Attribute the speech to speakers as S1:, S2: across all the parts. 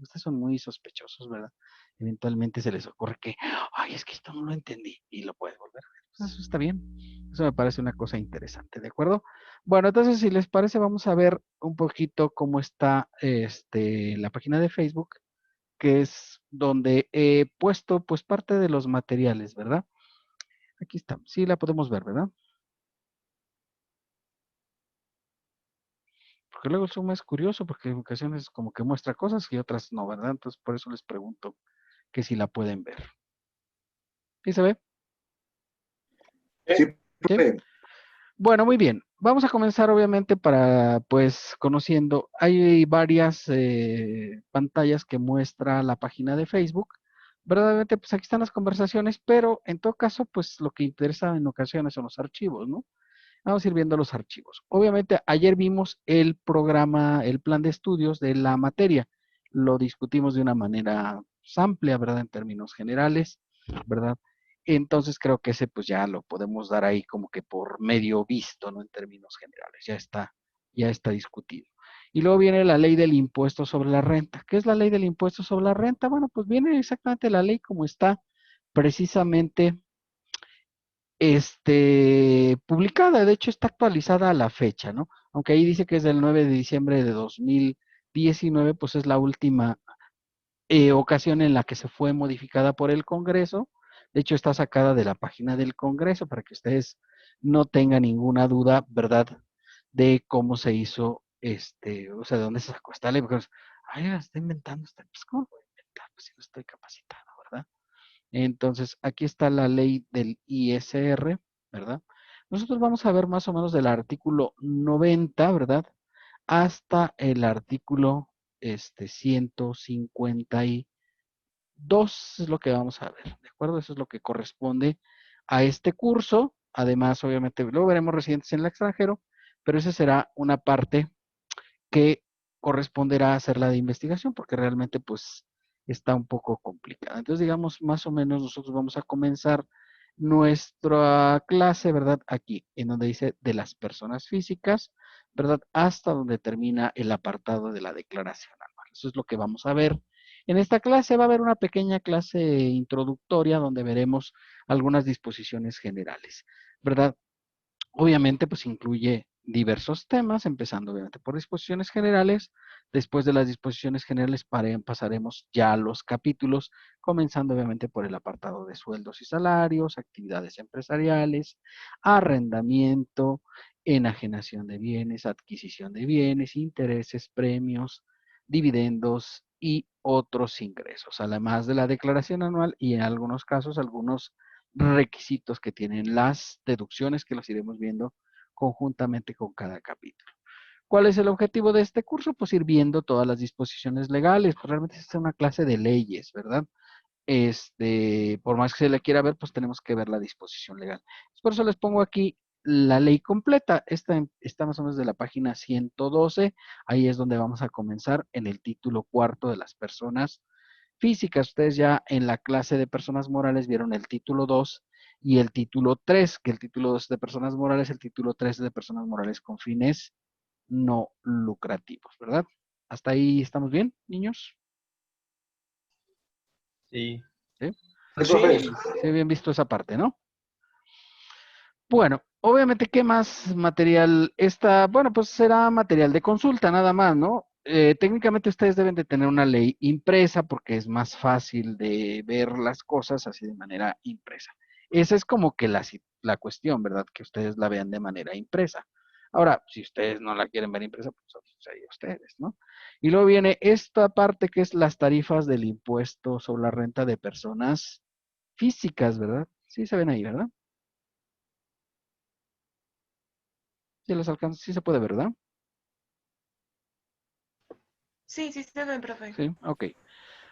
S1: Ustedes son muy sospechosos, ¿verdad? Eventualmente se les ocurre que, ay, es que esto no lo entendí y lo puedes volver a ver. Pues eso está bien. Eso me parece una cosa interesante, ¿de acuerdo? Bueno, entonces, si les parece, vamos a ver un poquito cómo está la página de Facebook, que es donde he puesto pues parte de los materiales, ¿verdad? Aquí está. Sí, la podemos ver, ¿verdad? Porque luego el Zoom es curioso porque en ocasiones como que muestra cosas y otras no, ¿verdad? Entonces por eso les pregunto que si la pueden ver. ¿Sí se ve?
S2: Sí,
S1: ¿Sí?
S2: profe.
S1: Bueno, muy bien. Vamos a comenzar obviamente para pues conociendo. Hay varias pantallas que muestra la página de Facebook. Verdaderamente pues aquí están las conversaciones, pero en todo caso pues lo que interesa en ocasiones son los archivos, ¿no? Vamos a ir viendo los archivos. Obviamente, ayer vimos el programa, el plan de estudios de la materia. Lo discutimos de una manera amplia, ¿verdad? En términos generales, ¿verdad? Entonces creo que ese pues ya lo podemos dar ahí como que por medio visto, ¿no? En términos generales, ya está discutido. Y luego viene la ley del impuesto sobre la renta. ¿Qué es la ley del impuesto sobre la renta? Bueno, pues viene exactamente la ley como está precisamente publicada, de hecho está actualizada a la fecha, ¿no? Aunque ahí dice que es del 9 de diciembre de 2019, pues es la última ocasión en la que se fue modificada por el Congreso. De hecho, está sacada de la página del Congreso para que ustedes no tengan ninguna duda, ¿verdad? De cómo se hizo, o sea, de dónde se sacó esta ley, porque, ay, la estoy inventando, pues, ¿cómo lo voy a inventar? Pues si no estoy capacitado, ¿verdad? Entonces, aquí está la ley del ISR, ¿verdad? Nosotros vamos a ver más o menos del artículo 90, ¿verdad? Hasta el artículo 152 es lo que vamos a ver, ¿de acuerdo? Eso es lo que corresponde a este curso. Además, obviamente, luego veremos residentes en el extranjero, pero esa será una parte que corresponderá a hacer la de investigación, porque realmente pues está un poco complicada. Entonces, digamos, más o menos nosotros vamos a comenzar nuestra clase, ¿verdad? Aquí, en donde dice de las personas físicas, ¿verdad? Hasta donde termina el apartado de la declaración anual. Eso es lo que vamos a ver. En esta clase va a haber una pequeña clase introductoria donde veremos algunas disposiciones generales, ¿verdad? Obviamente, pues incluye diversos temas, empezando obviamente por disposiciones generales. Después de las disposiciones generales pasaremos ya a los capítulos, comenzando obviamente por el apartado de sueldos y salarios, actividades empresariales, arrendamiento, enajenación de bienes, adquisición de bienes, intereses, premios, dividendos y otros ingresos, además de la declaración anual y en algunos casos algunos requisitos que tienen las deducciones que los iremos viendo conjuntamente con cada capítulo. ¿Cuál es el objetivo de este curso? Pues ir viendo todas las disposiciones legales, pues realmente es una clase de leyes, ¿verdad? Por más que se le quiera ver, pues tenemos que ver la disposición legal. Por eso les pongo aquí la ley completa. Esta está más o menos de la página 112. Ahí es donde vamos a comenzar en el título cuarto de las personas físicas. Ustedes ya en la clase de personas morales vieron el título 2 y el título 3, que el título 2 de personas morales, el título 3 de personas morales con fines no lucrativos, ¿verdad? ¿Hasta ahí estamos bien, niños?
S3: Sí.
S1: ¿Sí?
S2: Sí, profe.
S1: Sí, bien visto esa parte, ¿no? Bueno, obviamente, ¿qué más material está? Bueno, pues será material de consulta, nada más, ¿no? Técnicamente ustedes deben de tener una ley impresa porque es más fácil de ver las cosas así de manera impresa. Esa es como que la cuestión, ¿verdad? Que ustedes la vean de manera impresa. Ahora, si ustedes no la quieren ver impresa, pues ahí ustedes, ¿no? Y luego viene esta parte que es las tarifas del impuesto sobre la renta de personas físicas, ¿verdad? Sí se ven ahí, ¿verdad? Sí los alcanza, sí se puede ver, ¿verdad?
S4: Sí, sí se ven, profe.
S1: Sí, ok.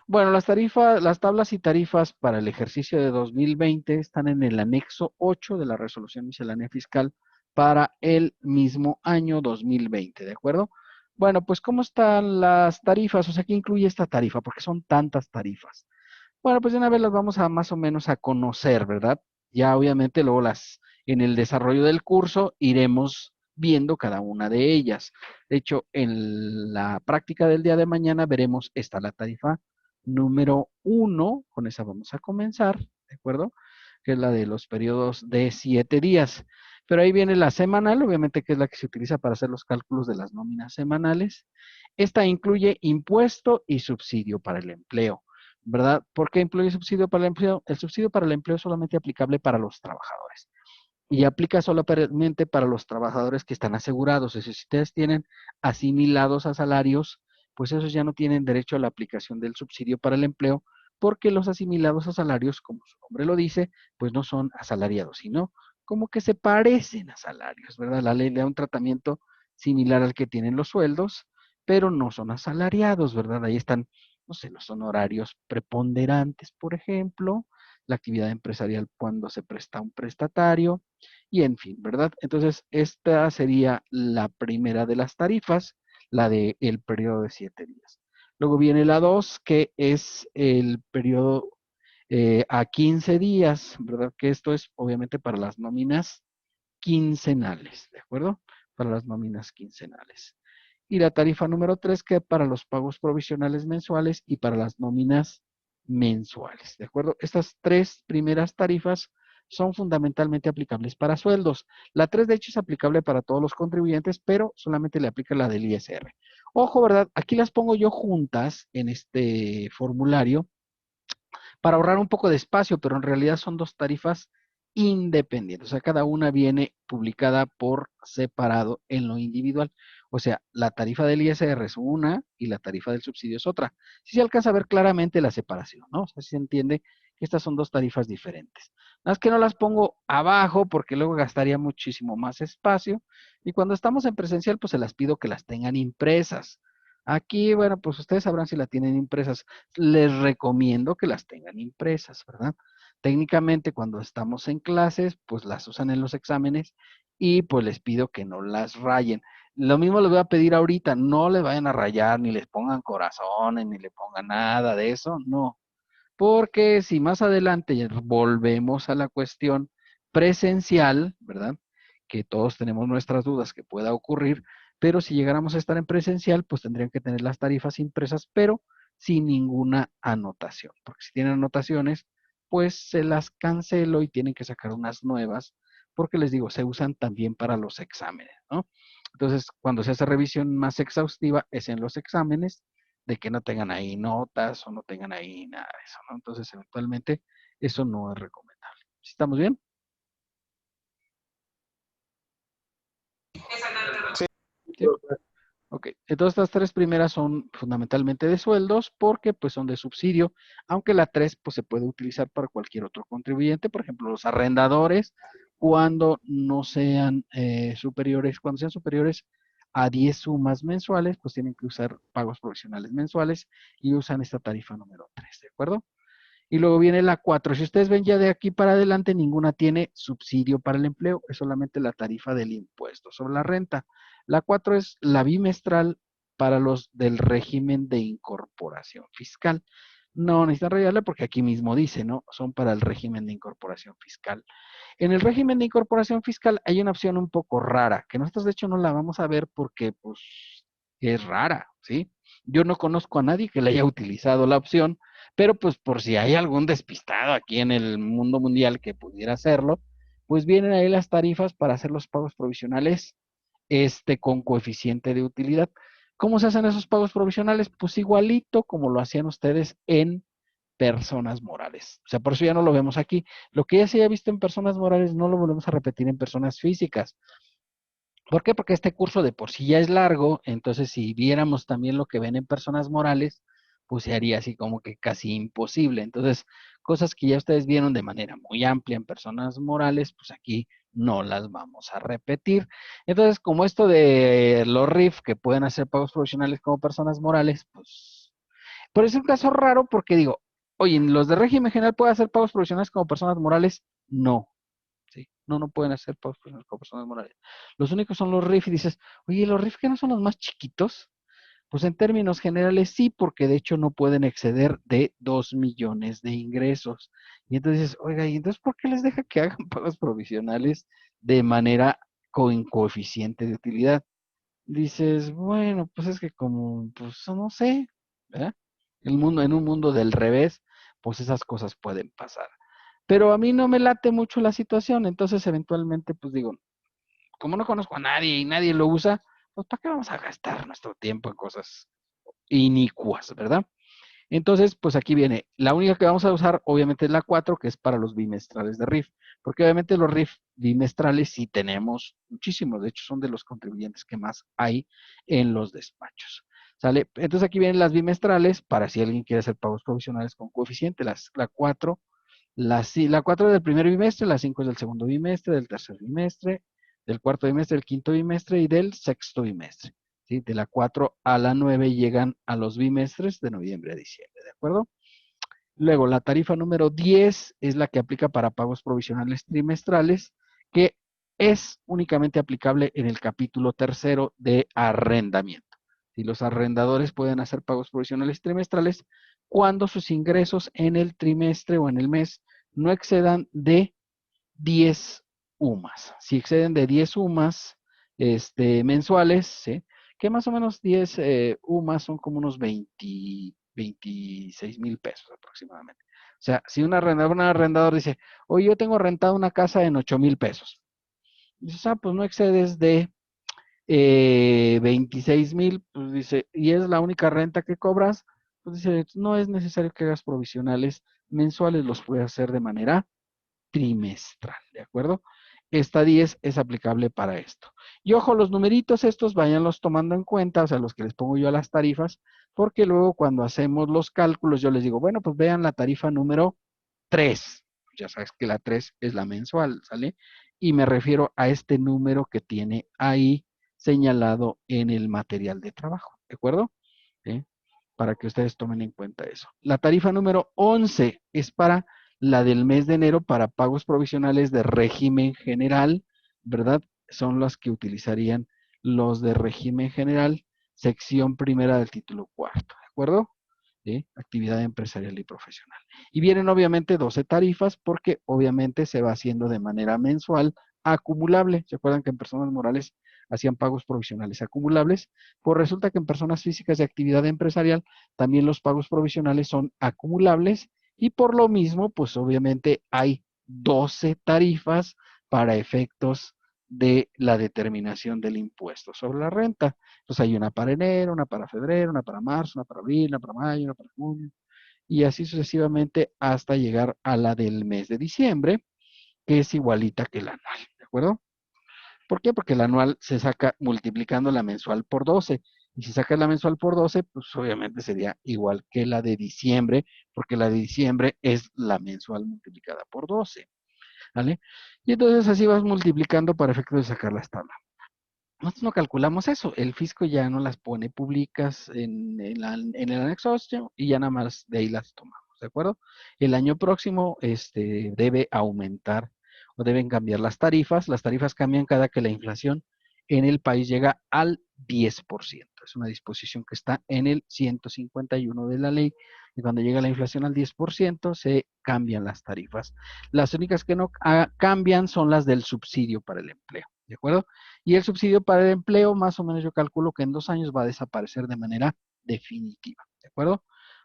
S1: Bueno, las tarifas, las tablas y tarifas para el ejercicio de 2020 están en el anexo 8 de la resolución miscelánea fiscal para el mismo año 2020, ¿de acuerdo? Bueno, pues ¿cómo están las tarifas? O sea, ¿qué incluye esta tarifa? Porque son tantas tarifas. Bueno, pues de una vez las vamos a más o menos a conocer, ¿verdad? Ya obviamente luego en el desarrollo del curso iremos viendo cada una de ellas. De hecho, en la práctica del día de mañana veremos esta, la tarifa número 1, con esa vamos a comenzar, ¿de acuerdo? Que es la de los periodos de 7 días. Pero ahí viene la semanal, obviamente, que es la que se utiliza para hacer los cálculos de las nóminas semanales. Esta incluye impuesto y subsidio para el empleo, ¿verdad? ¿Por qué incluye subsidio para el empleo? El subsidio para el empleo es solamente aplicable para los trabajadores y aplica solamente para los trabajadores que están asegurados. Es decir, si ustedes tienen asimilados a salarios, pues esos ya no tienen derecho a la aplicación del subsidio para el empleo, porque los asimilados a salarios, como su nombre lo dice, pues no son asalariados, sino como que se parecen a salarios, ¿verdad? La ley le da un tratamiento similar al que tienen los sueldos, pero no son asalariados, ¿verdad? Ahí están, no sé, los honorarios preponderantes, por ejemplo, la actividad empresarial cuando se presta un prestatario, y en fin, ¿verdad? Entonces, esta sería la primera de las tarifas, la del periodo de 7 días. Luego viene la 2, que es el periodo a 15 días, ¿verdad? Que esto es obviamente para las nóminas quincenales, ¿de acuerdo? Para las nóminas quincenales. Y la tarifa número 3, que para los pagos provisionales mensuales y para las nóminas mensuales, ¿de acuerdo? Estas tres primeras tarifas son fundamentalmente aplicables para sueldos. La 3, de hecho, es aplicable para todos los contribuyentes, pero solamente le aplica la del ISR. Ojo, ¿verdad? Aquí las pongo yo juntas en este formulario para ahorrar un poco de espacio, pero en realidad son dos tarifas independientes. O sea, cada una viene publicada por separado en lo individual. O sea, la tarifa del ISR es una y la tarifa del subsidio es otra. Si se alcanza a ver claramente la separación, ¿no? O sea, si se entiende que estas son dos tarifas diferentes. Nada más que no las pongo abajo porque luego gastaría muchísimo más espacio. Y cuando estamos en presencial, pues se las pido que las tengan impresas. Aquí, bueno, pues ustedes sabrán si la tienen impresas. Les recomiendo que las tengan impresas, ¿verdad? Técnicamente, cuando estamos en clases, pues las usan en los exámenes y pues les pido que no las rayen. Lo mismo les voy a pedir ahorita, no le vayan a rayar, ni les pongan corazones, ni le pongan nada de eso, no. Porque si más adelante volvemos a la cuestión presencial, ¿verdad? Que todos tenemos nuestras dudas que pueda ocurrir, pero si llegáramos a estar en presencial, pues tendrían que tener las tarifas impresas, pero sin ninguna anotación. Porque si tienen anotaciones, pues se las cancelo y tienen que sacar unas nuevas, porque les digo, se usan también para los exámenes, ¿no? Entonces, cuando se hace revisión más exhaustiva, es en los exámenes de que no tengan ahí notas o no tengan ahí nada de eso, ¿no? Entonces, eventualmente, eso no es recomendable. ¿Sí estamos bien? Sí. Ok, entonces estas tres primeras son fundamentalmente de sueldos porque pues son de subsidio, aunque la 3 pues se puede utilizar para cualquier otro contribuyente, por ejemplo los arrendadores cuando no sean superiores, cuando sean superiores a 10 sumas mensuales, pues tienen que usar pagos provisionales mensuales y usan esta tarifa número 3, ¿de acuerdo? Y luego viene la 4. Si ustedes ven ya de aquí para adelante, ninguna tiene subsidio para el empleo, es solamente la tarifa del impuesto sobre la renta. La 4 es la bimestral para los del régimen de incorporación fiscal. No necesitan rayarle porque aquí mismo dice, ¿no? Son para el régimen de incorporación fiscal. En el régimen de incorporación fiscal hay una opción un poco rara, que nosotros de hecho no la vamos a ver porque pues es rara, ¿sí? Yo no conozco a nadie que le haya utilizado la opción, pero pues por si hay algún despistado aquí en el mundo mundial que pudiera hacerlo, pues vienen ahí las tarifas para hacer los pagos provisionales con coeficiente de utilidad. ¿Cómo se hacen esos pagos provisionales? Pues igualito como lo hacían ustedes en personas morales. O sea, por eso ya no lo vemos aquí. Lo que ya se haya visto en personas morales no lo volvemos a repetir en personas físicas. ¿Por qué? Porque este curso de por sí ya es largo, entonces si viéramos también lo que ven en personas morales, pues se haría así como que casi imposible. Entonces, cosas que ya ustedes vieron de manera muy amplia en personas morales, pues aquí no las vamos a repetir. Entonces, como esto de los RIF que pueden hacer pagos profesionales como personas morales, pues, pero es un caso raro porque digo, oye, ¿los de régimen general pueden hacer pagos profesionales como personas morales? No. Sí, no, no pueden hacer pagos profesionales como personas morales. Los únicos son los RIF y dices, oye, ¿los RIF que no son los más chiquitos? Pues en términos generales sí, porque de hecho no pueden exceder de 2 millones de ingresos. Y entonces dices, oiga, ¿y entonces por qué les deja que hagan pagos provisionales de manera con coeficiente de utilidad. Dices, bueno, pues es que como, pues no sé, ¿verdad? En un mundo del revés, pues esas cosas pueden pasar. Pero a mí no me late mucho la situación, entonces eventualmente, pues digo, como no conozco a nadie y nadie lo usa, pues ¿para qué vamos a gastar nuestro tiempo en cosas inicuas, ¿verdad? Entonces, pues aquí viene, la única que vamos a usar obviamente es la 4, que es para los bimestrales de RIF, porque obviamente los RIF bimestrales sí tenemos muchísimos, de hecho son de los contribuyentes que más hay en los despachos. ¿Sale? Entonces aquí vienen las bimestrales para si alguien quiere hacer pagos provisionales con coeficiente, la 4, la 4 del primer bimestre, la 5 es del segundo bimestre, del tercer bimestre, del cuarto bimestre, del quinto bimestre y del sexto bimestre. ¿Sí? De la 4 a la 9 llegan a los bimestres de noviembre a diciembre, ¿de acuerdo? Luego, la tarifa número 10 es la que aplica para pagos provisionales trimestrales, que es únicamente aplicable en el capítulo tercero de arrendamiento. Si los arrendadores pueden hacer pagos provisionales trimestrales cuando sus ingresos en el trimestre o en el mes no excedan de 10 UMAS. Si exceden de 10 UMAS mensuales, ¿sí? Que más o menos 10 UMAS son como unos 26,000 pesos aproximadamente. O sea, si un arrendador dice, oye, yo tengo rentada una casa en 8,000 pesos. Dices, pues no excedes de 26,000, pues dice, y es la única renta que cobras, pues dice, no es necesario que hagas provisionales mensuales, los puedes hacer de manera trimestral, ¿de acuerdo? Esta 10 es aplicable para esto. Y ojo, los numeritos estos váyanlos tomando en cuenta, o sea, los que les pongo yo a las tarifas, porque luego cuando hacemos los cálculos yo les digo, bueno, pues vean la tarifa número 3. Ya sabes que la 3 es la mensual, ¿sale? Y me refiero a este número que tiene ahí señalado en el material de trabajo, ¿de acuerdo? ¿Sí? Para que ustedes tomen en cuenta eso. La tarifa número 11 es para la del mes de enero para pagos provisionales de régimen general, ¿verdad? Son las que utilizarían los de régimen general, sección primera del título cuarto, ¿de acuerdo? ¿Sí? Actividad empresarial y profesional. Y vienen obviamente 12 tarifas porque obviamente se va haciendo de manera mensual acumulable. ¿Se acuerdan que en personas morales hacían pagos provisionales acumulables? Pues resulta que en personas físicas de actividad empresarial también los pagos provisionales son acumulables y por lo mismo, pues obviamente hay 12 tarifas para efectos de la determinación del impuesto sobre la renta. Entonces hay una para enero, una para febrero, una para marzo, una para abril, una para mayo, una para junio, y así sucesivamente hasta llegar a la del mes de diciembre, que es igualita que la anual, ¿de acuerdo? ¿Por qué? Porque la anual se saca multiplicando la mensual por 12. Y si sacas la mensual por 12, pues obviamente sería igual que la de diciembre, porque la de diciembre es la mensual multiplicada por 12. ¿Vale? Y entonces así vas multiplicando para efecto de sacar las tablas. Nosotros no calculamos eso, el fisco ya no las pone públicas en el anexo 8 y ya nada más de ahí las tomamos, ¿de acuerdo? El año próximo debe aumentar o deben cambiar las tarifas cambian cada que la inflación en el país llega al 10%, es una disposición que está en el 151 de la ley, y cuando llega la inflación al 10% se cambian las tarifas. Las únicas que no cambian son las del subsidio para el empleo, ¿de acuerdo? Y el subsidio para el empleo, más o menos yo calculo que en 2 años va a desaparecer de manera definitiva, ¿de acuerdo?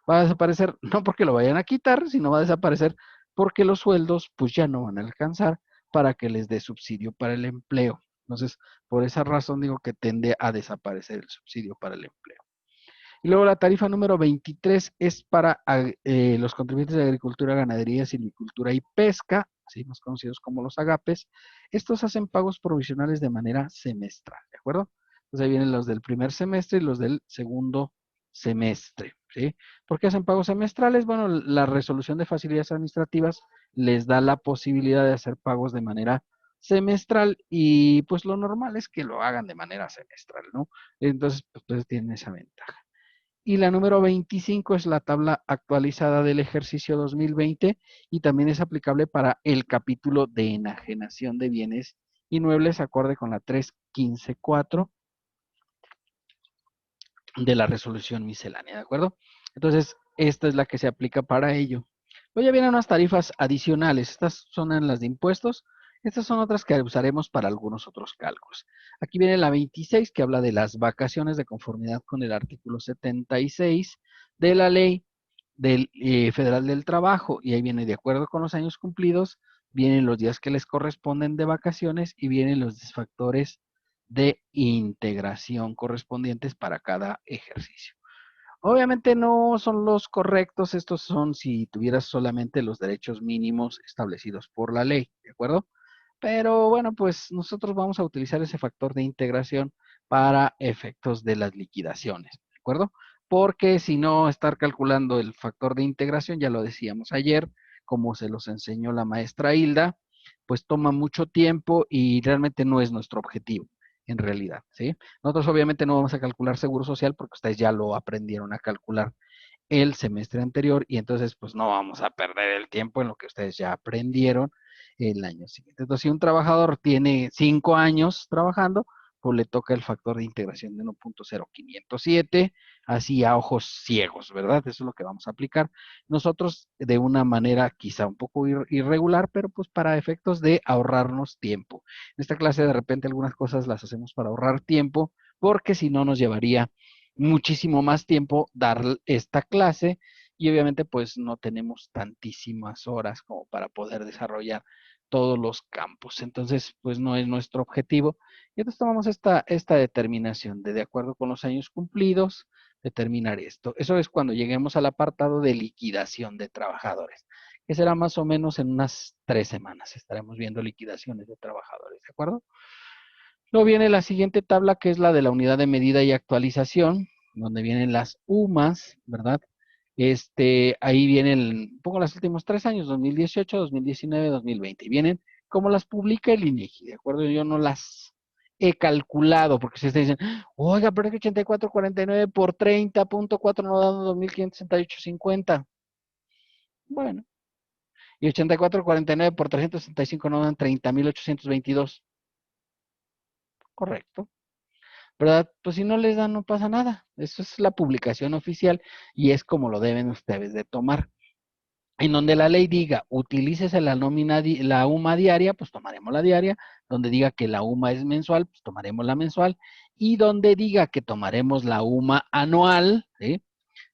S1: Va a desaparecer no porque lo vayan a quitar, sino va a desaparecer porque los sueldos pues ya no van a alcanzar para que les dé subsidio para el empleo. Entonces, por esa razón digo que tende a desaparecer el subsidio para el empleo. Y luego la tarifa número 23 es para los contribuyentes de agricultura, ganadería, silvicultura y pesca, ¿sí? Más conocidos como los agapes. Estos hacen pagos provisionales de manera semestral, ¿de acuerdo? Entonces ahí vienen los del primer semestre y los del segundo semestre, ¿sí? ¿Por qué hacen pagos semestrales? Bueno, la resolución de facilidades administrativas les da la posibilidad de hacer pagos de manera semestral y pues lo normal es que lo hagan de manera semestral, ¿no? Entonces, pues tienen esa ventaja. Y la número 25 es la tabla actualizada del ejercicio 2020 y también es aplicable para el capítulo de enajenación de bienes inmuebles acorde con la 315.4 de la resolución miscelánea, ¿de acuerdo? Entonces, esta es la que se aplica para ello. Luego ya vienen unas tarifas adicionales. Estas son en las de impuestos. Estas son otras que usaremos para algunos otros cálculos. Aquí viene la 26, que habla de las vacaciones de conformidad con el artículo 76 de la Ley Federal del Trabajo. Y ahí viene, de acuerdo con los años cumplidos, vienen los días que les corresponden de vacaciones y vienen los desfactores de integración correspondientes para cada ejercicio. Obviamente no son los correctos, estos son si tuvieras solamente los derechos mínimos establecidos por la ley, ¿de acuerdo? Pero bueno, pues nosotros vamos a utilizar ese factor de integración para efectos de las liquidaciones, ¿de acuerdo? Porque si no, estar calculando el factor de integración, ya lo decíamos ayer, como se los enseñó la maestra Hilda, pues toma mucho tiempo y realmente no es nuestro objetivo, en realidad, ¿sí? Nosotros obviamente no vamos a calcular seguro social porque ustedes ya lo aprendieron a calcular el semestre anterior y entonces pues no vamos a perder el tiempo en lo que ustedes ya aprendieron el año siguiente. Entonces, si un trabajador tiene 5 años trabajando, pues le toca el factor de integración de 1.0507, así a ojos ciegos, ¿verdad? Eso es lo que vamos a aplicar nosotros de una manera quizá un poco irregular, pero pues para efectos de ahorrarnos tiempo. En esta clase de repente algunas cosas las hacemos para ahorrar tiempo, porque si no nos llevaría muchísimo más tiempo dar esta clase y obviamente pues no tenemos tantísimas horas como para poder desarrollar todos los campos. Entonces, pues no es nuestro objetivo. Y entonces tomamos esta determinación de acuerdo con los años cumplidos, determinar esto. Eso es cuando lleguemos al apartado de liquidación de trabajadores, que será más o menos en unas 3 semanas. Estaremos viendo liquidaciones de trabajadores, ¿de acuerdo? Luego viene la siguiente tabla, que es la de la unidad de medida y actualización, donde vienen las UMAS, ¿verdad? Ahí vienen, pongo los últimos 3 años, 2018, 2019, 2020. Vienen como las publica el INEGI, ¿de acuerdo? Yo no las he calculado, porque si ustedes dicen, oiga, pero es que 84.49 por 30.4 no dan 2.568.50. Bueno, y 84.49 por 365 no dan 30.822. Correcto. ¿Verdad? Pues si no les dan, no pasa nada. Eso es la publicación oficial y es como lo deben ustedes de tomar. En donde la ley diga, utilícese la nómina, la UMA diaria, pues tomaremos la diaria. Donde diga que la UMA es mensual, pues tomaremos la mensual. Y donde diga que tomaremos la UMA anual, ¿sí?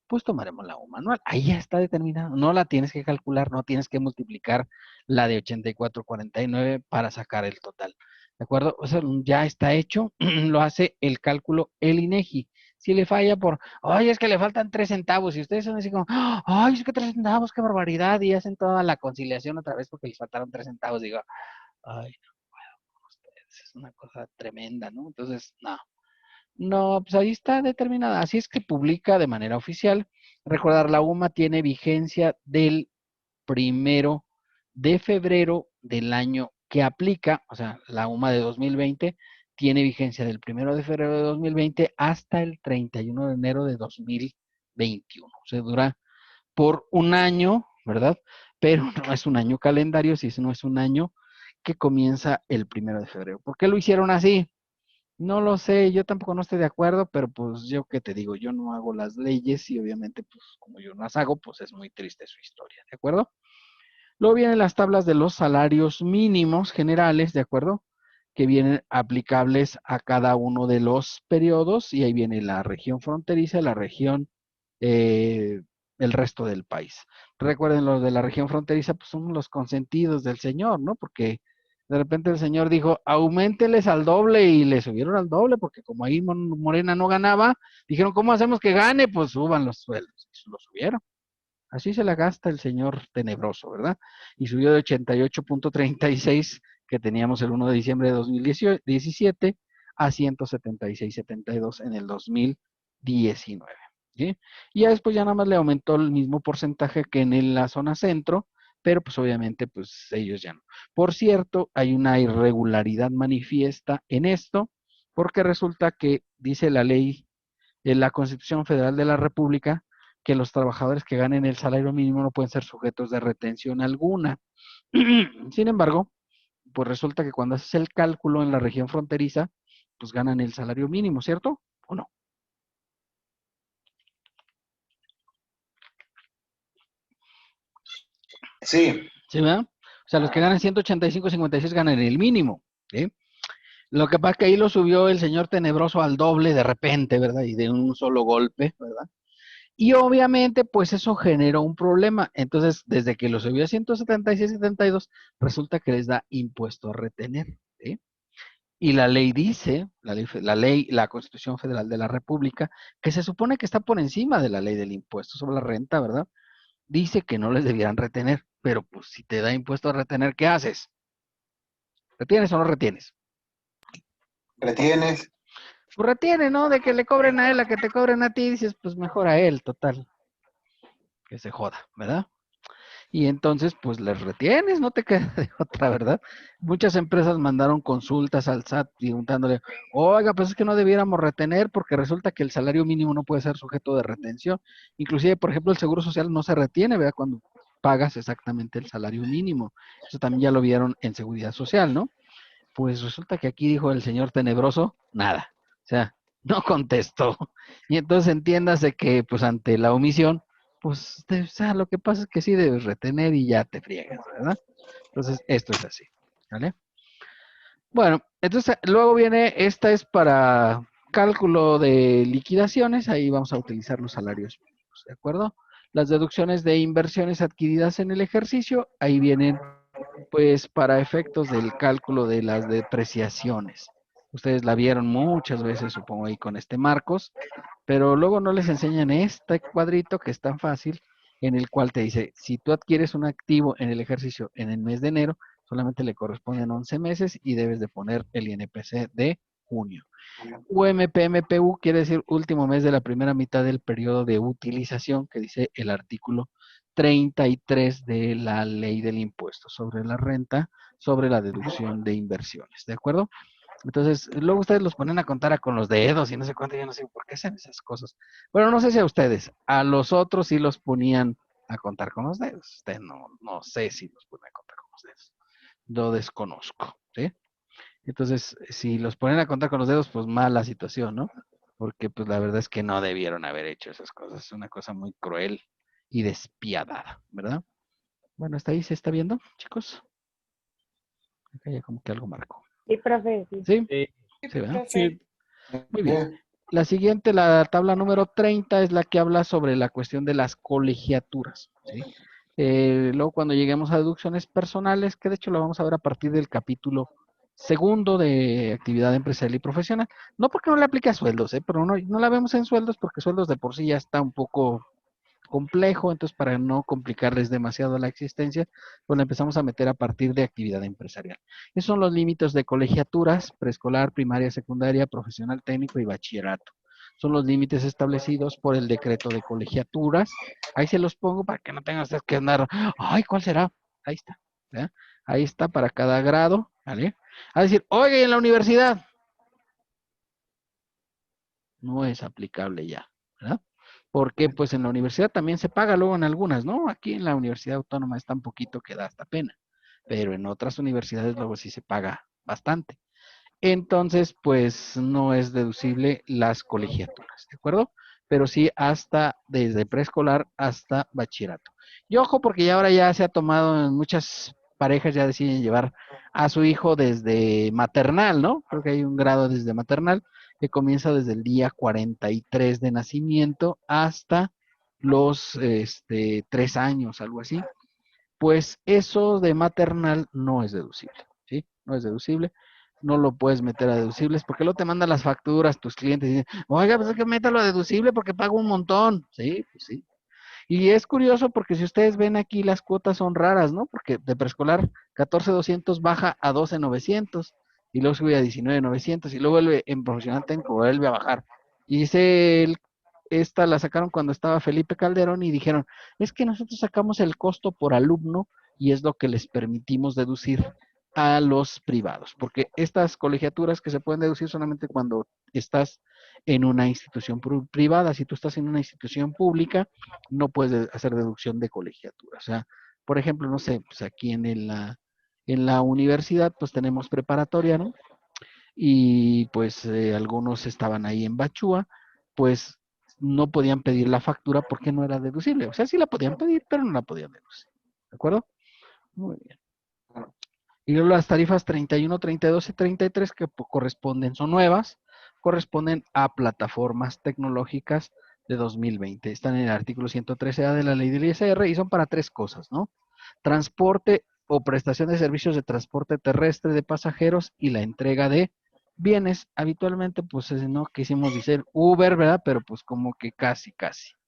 S1: Pues tomaremos la UMA anual. Ahí ya está determinado. No la tienes que calcular, no tienes que multiplicar la de 84.49 para sacar el total. ¿De acuerdo? O sea, ya está hecho, lo hace el cálculo el INEGI. Si le falla por, ay, es que le faltan 3 centavos, y ustedes son así como, ay, es que 3 centavos, qué barbaridad, y hacen toda la conciliación otra vez porque les faltaron 3 centavos, digo, ay, no puedo con ustedes, es una cosa tremenda, ¿no? Entonces, no. No, pues ahí está determinada. Así es que publica de manera oficial. Recordar, la UMA tiene vigencia del 1 de febrero del año que aplica, o sea, la UMA de 2020 tiene vigencia del 1 de febrero de 2020 hasta el 31 de enero de 2021. O sea, dura por un año, ¿verdad? Pero no es un año calendario, si no es un año que comienza el 1 de febrero. ¿Por qué lo hicieron así? No lo sé, yo tampoco no estoy de acuerdo, pero pues yo qué te digo, yo no hago las leyes y obviamente pues como yo no las hago, pues es muy triste su historia, ¿de acuerdo? Luego vienen las tablas de los salarios mínimos generales, ¿de acuerdo? Que vienen aplicables a cada uno de los periodos y ahí viene la región fronteriza, la región, eh, el resto del país. Recuerden, los de la región fronteriza pues son los consentidos del señor, ¿no? Porque de repente el señor dijo, auménteles al doble y le subieron al doble porque como ahí Morena no ganaba, dijeron, ¿cómo hacemos que gane? Pues suban los sueldos. Y lo subieron. Así se la gasta el señor tenebroso, ¿verdad? Y subió de 88.36 que teníamos el 1 de diciembre de 2017 a 176.72 en el 2019. ¿Sí? Y ya después ya nada más le aumentó el mismo porcentaje que en la zona centro, pero pues obviamente pues ellos ya no. Por cierto, hay una irregularidad manifiesta en esto, porque resulta que dice la ley, en la Constitución Federal de la República, que los trabajadores que ganen el salario mínimo no pueden ser sujetos de retención alguna. Sin embargo, pues resulta que cuando haces el cálculo en la región fronteriza, pues ganan el salario mínimo, ¿cierto? ¿O no?
S2: Sí.
S1: ¿Sí, verdad? O sea, los que ganan 185.56 ganan el mínimo, ¿sí? Lo que pasa es que ahí lo subió el señor tenebroso al doble de repente, ¿verdad? Y de un solo golpe, ¿verdad? Y obviamente, pues eso generó un problema. Entonces, desde que lo subió a 176.72, resulta que les da impuesto a retener, ¿sí? Y la ley dice, la Constitución Federal de la República, que se supone que está por encima de la ley del impuesto sobre la renta, ¿verdad? Dice que no les debieran retener, pero pues si te da impuesto a retener, ¿qué haces? ¿Retienes o no retienes?
S2: ¿Retienes?
S1: Pues retiene, ¿no? De que le cobren a él, a que te cobren a ti, dices, pues mejor a él, total, que se joda, ¿verdad? Y entonces, pues les retienes, no te queda de otra, ¿verdad? Muchas empresas mandaron consultas al SAT preguntándole, oiga, pues es que no debiéramos retener porque resulta que el salario mínimo no puede ser sujeto de retención. Inclusive, por ejemplo, el Seguro Social no se retiene, ¿verdad? Cuando pagas exactamente el salario mínimo. Eso también ya lo vieron en Seguridad Social, ¿no? Pues resulta que aquí dijo el señor tenebroso, nada. O sea, no contestó. Y entonces entiéndase que, pues ante la omisión, pues, o sea, lo que pasa es que sí debes retener y ya te friegas, ¿verdad? Entonces, esto es así, ¿vale? Bueno, entonces luego viene, esta es para cálculo de liquidaciones, ahí vamos a utilizar los salarios mínimos, ¿de acuerdo? Las deducciones de inversiones adquiridas en el ejercicio, ahí vienen pues para efectos del cálculo de las depreciaciones. Ustedes la vieron muchas veces, supongo, ahí con este Marcos, pero luego no les enseñan este cuadrito que es tan fácil, en el cual te dice, si tú adquieres un activo en el ejercicio en el mes de enero, solamente le corresponden 11 meses y debes de poner el INPC de junio. UMPMPU quiere decir último mes de la primera mitad del periodo de utilización, que dice el artículo 33 de la ley del impuesto sobre la renta, sobre la deducción de inversiones, ¿de acuerdo? Entonces, luego ustedes los ponen a contar con los dedos y no sé cuánto, yo no sé por qué hacen esas cosas. Bueno, no sé si a ustedes, a los otros sí los ponían a contar con los dedos. Usted no sé si los ponen a contar con los dedos. Lo desconozco, ¿sí? Entonces, si los ponen a contar con los dedos, pues mala situación, ¿no? Porque pues la verdad es que no debieron haber hecho esas cosas. Es una cosa muy cruel y despiadada, ¿verdad? Bueno, hasta ahí se está viendo, chicos. Acá ya como que algo marcó.
S3: Sí, profe, sí.
S1: ¿Sí?
S5: Sí,
S1: Sí, ¿verdad?
S4: Profe.
S1: Muy bien. La siguiente, la tabla número 30, es la que habla sobre la cuestión de las colegiaturas, ¿sí? Luego cuando lleguemos a deducciones personales, que de hecho lo vamos a ver a partir del capítulo segundo de actividad empresarial y profesional. No porque no le aplique a sueldos, pero no la vemos en sueldos porque sueldos de por sí ya está un poco complejo, entonces para no complicarles demasiado la existencia, pues la empezamos a meter a partir de actividad empresarial. Esos son los límites de colegiaturas, preescolar, primaria, secundaria, profesional técnico y bachillerato. Son los límites establecidos por el decreto de colegiaturas. Ahí se los pongo para que no tengan ustedes que andar, ay, ¿cuál será? Ahí está. ¿verdad? Ahí está para cada grado, ¿vale? A decir, oye, en la universidad no es aplicable ya, ¿verdad? Porque pues en la universidad también se paga luego en algunas, ¿no? Aquí en la Universidad Autónoma es tan poquito que da hasta pena, pero en otras universidades luego sí se paga bastante. Entonces, pues no es deducible las colegiaturas, ¿de acuerdo? Pero sí hasta desde preescolar hasta bachillerato. Y ojo, porque ya ahora ya se ha tomado en muchas parejas ya deciden llevar a su hijo desde maternal, ¿no? Creo que hay un grado desde maternal que comienza desde el día 43 de nacimiento hasta los 3 años, algo así. Pues eso de maternal no es deducible, ¿sí? No es deducible, no lo puedes meter a deducibles porque luego te mandan las facturas tus clientes y dicen, oiga, pues es que métalo a deducible porque pago un montón, ¿sí? Pues sí. Y es curioso porque si ustedes ven aquí las cuotas son raras, ¿no? Porque de preescolar 14,200 baja a 12,900 y luego sube a 19,900 y luego vuelve en profesional técnico, vuelve a bajar. Y dice esta la sacaron cuando estaba Felipe Calderón y dijeron, es que nosotros sacamos el costo por alumno y es lo que les permitimos deducir a los privados, porque estas colegiaturas que se pueden deducir solamente cuando estás en una institución privada, si tú estás en una institución pública, no puedes hacer deducción de colegiatura. O sea, por ejemplo, no sé, pues aquí en la universidad, pues tenemos preparatoria, ¿no? Y pues algunos estaban ahí en Bachúa, pues no podían pedir la factura porque no era deducible. O sea, sí la podían pedir, pero no la podían deducir. ¿De acuerdo? Muy bien. Y luego las tarifas 31, 32 y 33 que corresponden, son nuevas, corresponden a plataformas tecnológicas de 2020. Están en el artículo 113A de la ley del ISR y son para tres cosas, ¿no? Transporte o prestación de servicios de transporte terrestre de pasajeros y la entrega de bienes. Habitualmente, pues, no quisimos decir Uber, ¿verdad? Pero pues como que casi,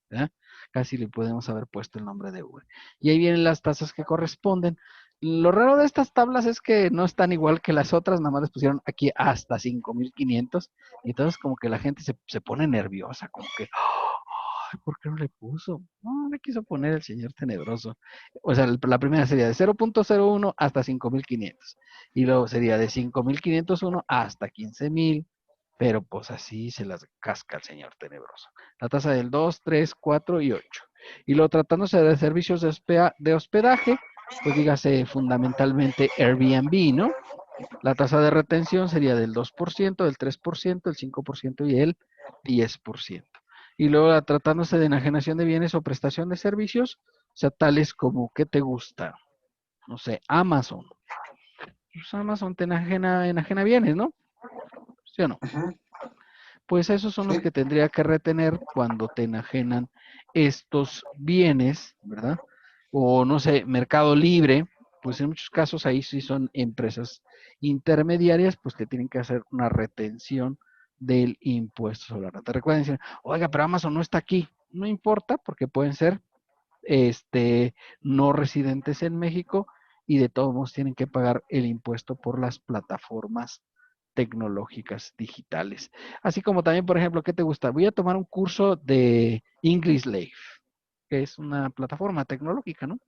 S1: ¿verdad? Casi le podemos haber puesto el nombre de Uber. Y ahí vienen las tasas que corresponden. Lo raro de estas tablas es que no están igual que las otras, nada más les pusieron aquí hasta 5,500 y entonces como que la gente se pone nerviosa, como que, ay, ¿por qué no le puso? No, le quiso poner el señor tenebroso. O sea, la primera sería de 0,01 hasta 5,500 y luego sería de 5,501 hasta 15,000, pero pues así se las casca el señor tenebroso. La tasa del 2, 3, 4 y 8. Y luego tratándose de servicios de hospedaje, pues dígase fundamentalmente Airbnb, ¿no? La tasa de retención sería del 2%, del 3%, el 5% y el 10%. Y luego tratándose de enajenación de bienes o prestación de servicios, o sea, tales como, ¿qué te gusta? No sé, Amazon. Pues Amazon te enajena bienes, ¿no? ¿Sí o no?
S2: Ujú.
S1: Pues esos son los
S2: Sí.
S1: que tendría que retener cuando te enajenan estos bienes, ¿verdad? O no sé, Mercado Libre, pues en muchos casos ahí sí son empresas intermediarias, pues que tienen que hacer una retención del impuesto sobre la renta. Recuerden decir, oiga, pero Amazon no está aquí. No importa, porque pueden ser no residentes en México y de todos modos tienen que pagar el impuesto por las plataformas tecnológicas digitales. Así como también, por ejemplo, ¿qué te gusta? Voy a tomar un curso de English Live, que es una plataforma tecnológica, ¿no?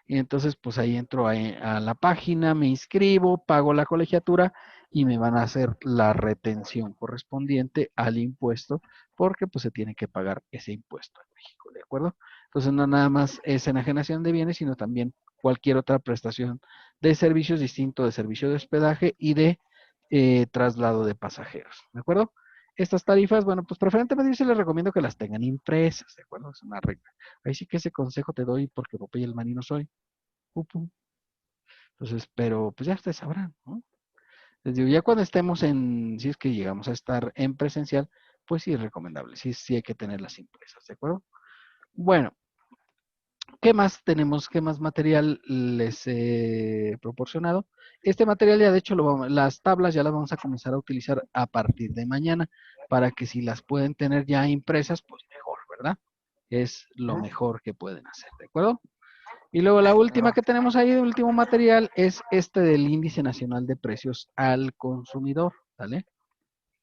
S1: Y entonces, pues ahí entro a la página, me inscribo, pago la colegiatura y me van a hacer la retención correspondiente al impuesto, porque pues se tiene que pagar ese impuesto en México, ¿de acuerdo? Entonces, no nada más es enajenación de bienes, sino también cualquier otra prestación de servicios distinto de servicio de hospedaje y de traslado de pasajeros, ¿de acuerdo? Estas tarifas, bueno, pues preferentemente yo se les recomiendo que las tengan impresas, ¿de acuerdo? Es una regla. Ahí sí que ese consejo te doy porque Popeye el marino soy. Upu. Entonces, pero pues ya ustedes sabrán, ¿no? Les digo, ya cuando estemos si es que llegamos a estar en presencial, pues sí es recomendable, sí hay que tener las impresas, ¿de acuerdo? Bueno, ¿qué más tenemos? ¿Qué más material les he proporcionado? Este material ya de hecho las tablas ya las vamos a comenzar a utilizar a partir de mañana para que si las pueden tener ya impresas, pues mejor, ¿verdad? Es lo
S2: Ujú.
S1: mejor que pueden hacer, ¿de acuerdo? Y luego la última
S2: Claro.
S1: que tenemos ahí, el último material, es este del Índice Nacional de Precios al Consumidor, ¿vale?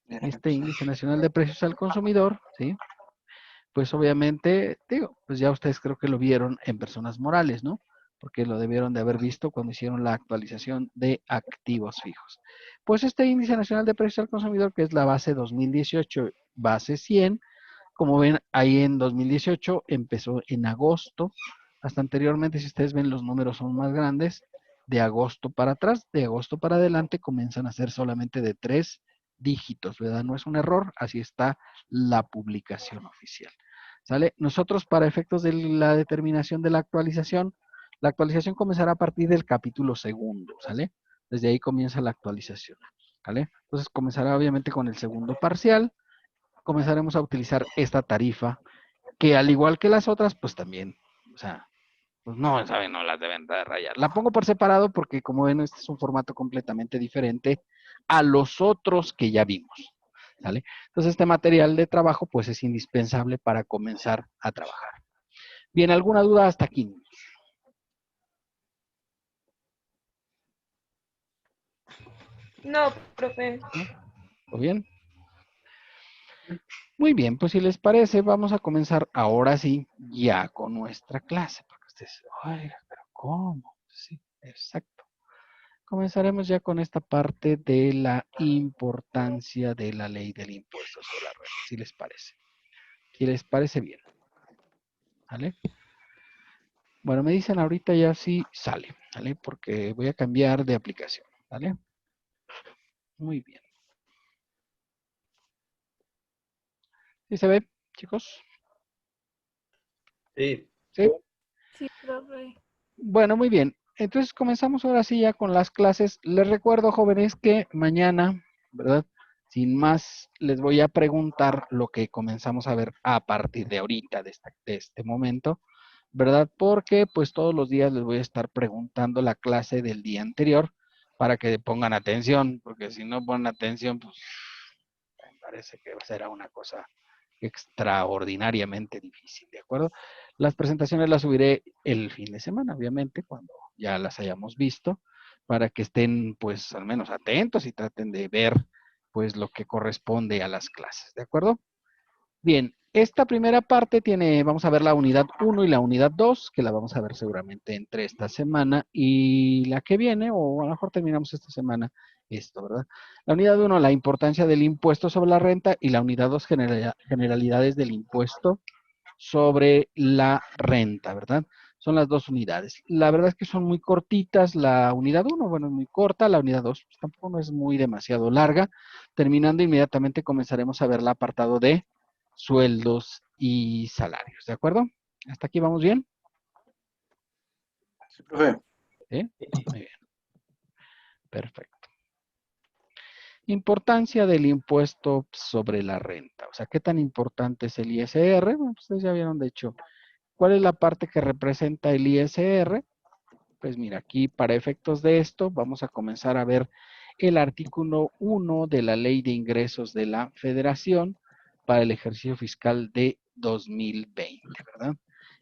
S2: Bien.
S1: Este Índice Nacional de Precios al Consumidor, ¿sí? Pues obviamente, digo, pues ya ustedes creo que lo vieron en personas morales, ¿no? Porque lo debieron de haber visto cuando hicieron la actualización de activos fijos. Pues este Índice Nacional de Precios al Consumidor, que es la base 2018, base 100, como ven, ahí en 2018 empezó en agosto. Hasta anteriormente, si ustedes ven, los números son más grandes. De agosto para atrás, de agosto para adelante, comienzan a ser solamente de 3 dígitos, ¿verdad? No es un error, así está la publicación oficial. ¿Sale? Nosotros, para efectos de la determinación de la actualización comenzará a partir del capítulo segundo, ¿sale? Desde ahí comienza la actualización, ¿vale? Entonces comenzará obviamente con el segundo parcial, comenzaremos a utilizar esta tarifa, que al igual que las otras, pues también, o sea, pues no, saben, no las deben de rayar. La pongo por separado porque, como ven, este es un formato completamente diferente a los otros que ya vimos, ¿sale? Entonces, este material de trabajo, pues es indispensable para comenzar a trabajar. Bien, ¿alguna duda hasta aquí?
S4: No, profe.
S1: ¿No? ¿Todo bien? Muy bien, pues si les parece, vamos a comenzar ahora sí, ya con nuestra clase, porque ustedes, ay, pero ¿cómo? Sí, exacto. Comenzaremos ya con esta parte de la importancia de la ley del impuesto sobre la renta, si les parece. Si les parece bien, ¿vale? Bueno, me dicen ahorita ya si sale, ¿vale? Porque voy a cambiar de aplicación, ¿vale? Muy bien. ¿Sí se ve, chicos?
S2: Sí.
S1: Sí.
S3: Sí, profe.
S1: Bueno, muy bien. entonces comenzamos ahora sí ya con las clases. Les recuerdo, jóvenes, que mañana, ¿verdad? Sin más, les voy a preguntar lo que comenzamos a ver a partir de ahorita, de este momento, ¿verdad? Porque pues todos los días les voy a estar preguntando la clase del día anterior para que pongan atención, porque si no ponen atención, pues me parece que será una cosa extraordinariamente difícil, ¿de acuerdo? Las presentaciones las subiré el fin de semana, obviamente, cuando ya las hayamos visto, para que estén, pues, al menos atentos y traten de ver, pues, lo que corresponde a las clases, ¿de acuerdo? Bien, esta primera parte tiene, vamos a ver la unidad 1 y la unidad 2, que la vamos a ver seguramente entre esta semana y la que viene, o a lo mejor terminamos esta semana esto, ¿verdad? La unidad 1, la importancia del impuesto sobre la renta, y la unidad 2, generalidades del impuesto sobre la renta, ¿verdad? Son las dos unidades. La verdad es que son muy cortitas. La unidad 1, bueno, es muy corta. La unidad 2 pues, tampoco no es muy demasiado larga. Terminando inmediatamente comenzaremos a ver el apartado de sueldos y salarios, ¿de acuerdo? ¿Hasta aquí vamos bien?
S2: Sí, profe.
S1: ¿Sí? Muy bien. Perfecto. Importancia del impuesto sobre la renta. O sea, ¿qué tan importante es el ISR? Bueno, pues ustedes ya vieron, de hecho, ¿cuál es la parte que representa el ISR? Pues mira, aquí para efectos de esto vamos a comenzar a ver el artículo 1 de la Ley de Ingresos de la Federación para el ejercicio fiscal de 2020, ¿verdad?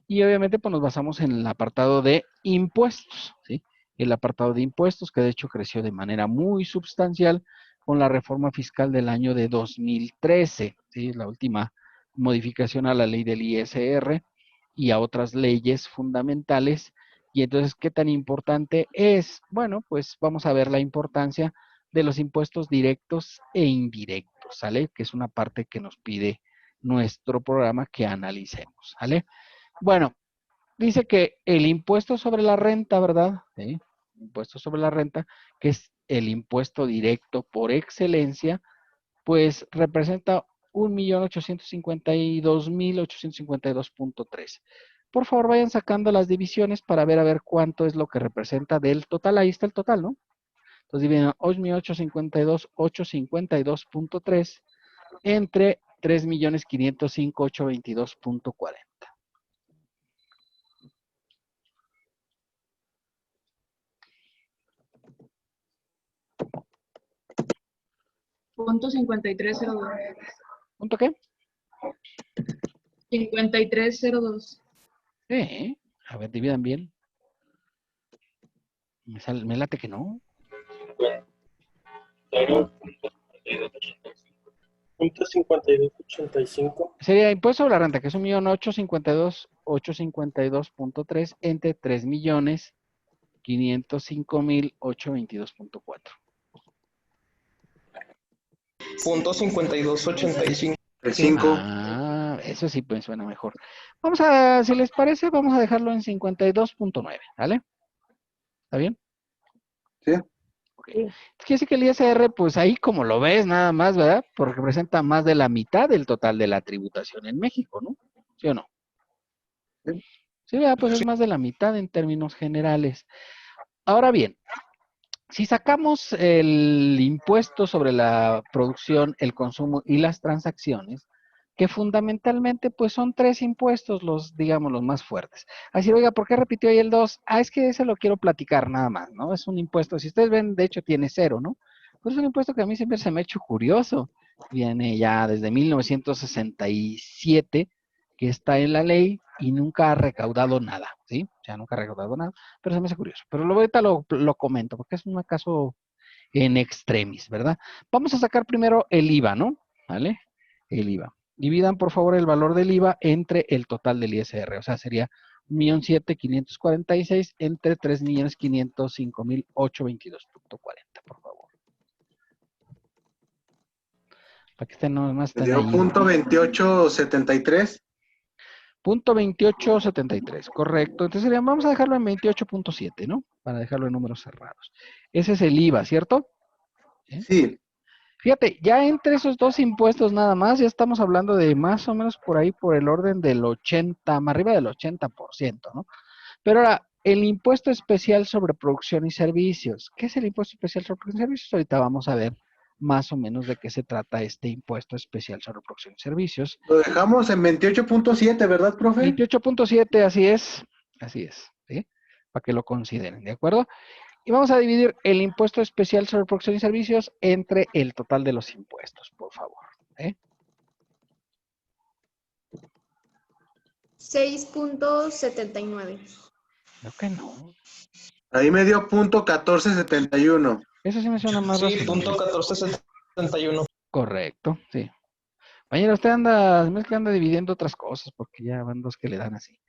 S1: Y obviamente pues nos basamos en el apartado de impuestos, ¿sí? El apartado de impuestos que de hecho creció de manera muy sustancial con la reforma fiscal del año de 2013, ¿sí? La última modificación a la ley del ISR y a otras leyes fundamentales. Y entonces, ¿qué tan importante es? Bueno, pues vamos a ver la importancia de los impuestos directos e indirectos, ¿sale? Que es una parte que nos pide nuestro programa que analicemos, ¿sale? Bueno, dice que el impuesto sobre la renta, ¿verdad? ¿Sí? Impuesto sobre la renta, que es el impuesto directo por excelencia, pues representa 1.852.852.3. Por favor, vayan sacando las divisiones para ver a ver cuánto es lo que representa del total. Ahí está el total, ¿no? Entonces dividen 8.852.852.3 entre 3.505.822.40.
S3: Punto 5302.
S1: ¿Punto qué?
S3: 5302.
S1: A ver, dividan bien. Me late que no.
S5: Punto 5285.
S1: Sería impuesto sobre la renta, que es 1.852.852.3 entre 3.505.822.4.
S5: Punto 5285.
S2: El 5.
S1: Ah, eso sí pues suena mejor. Vamos a, si les parece, vamos a dejarlo en 52.9, ¿vale? ¿Está bien?
S2: Sí.
S1: Ok. Quiere decir que el ISR, pues ahí como lo ves nada más, ¿verdad? Porque representa más de la mitad del total de la tributación en México, ¿no? ¿Sí o no?
S2: Sí.
S1: Sí, ¿verdad? Pues es más de la mitad en términos generales. Ahora bien, si sacamos el impuesto sobre la producción, el consumo y las transacciones, que fundamentalmente pues son tres impuestos los, digamos, los más fuertes. Así, oiga, ¿por qué repitió ahí el 2? Ah, es que ese lo quiero platicar nada más, ¿no? Es un impuesto, si ustedes ven, de hecho tiene 0, ¿no? Pues es un impuesto que a mí siempre se me ha hecho curioso. Viene ya desde 1967 que está en la ley y nunca ha recaudado nada, ¿sí? O sea, nunca ha recaudado nada, pero se me hace curioso. Pero ahorita lo comento porque es un caso en extremis, ¿verdad? Vamos a sacar primero el IVA, ¿no? ¿Vale? El IVA. Dividan, por favor, el valor del IVA entre el total del ISR. O sea, sería 1.007.546 entre 3.505.822.40, por favor. Para que estén nomás
S2: Me
S1: estén
S2: dio
S1: ahí.
S2: punto 2873.
S1: Punto 2873, correcto. Entonces vamos a dejarlo en 28.7, ¿no? Para dejarlo en números cerrados. Ese es el IVA, ¿cierto? ¿Sí?
S2: Sí.
S1: Fíjate, ya entre esos dos impuestos nada más, ya estamos hablando de más o menos por ahí por el orden del 80, más arriba del 80%, ¿no? Pero ahora, el impuesto especial sobre producción y servicios. ¿Qué es el impuesto especial sobre producción y servicios? Ahorita vamos a ver más o menos de qué se trata este impuesto especial sobre producción y servicios.
S2: Lo dejamos en 28.7, ¿verdad, profe?
S1: 28.7, así es, ¿sí? Para que lo consideren, ¿de acuerdo? Y vamos a dividir el impuesto especial sobre producción y servicios entre el total de los impuestos, por favor.
S6: 6.79.
S1: Creo que no.
S2: Ahí me dio punto 1471.
S1: Eso sí me suena más
S5: Sí,
S1: razonable.
S5: punto 1471.
S1: Correcto, sí. Mañana usted anda, se me hace que anda dividiendo otras cosas, porque ya van dos que le dan así.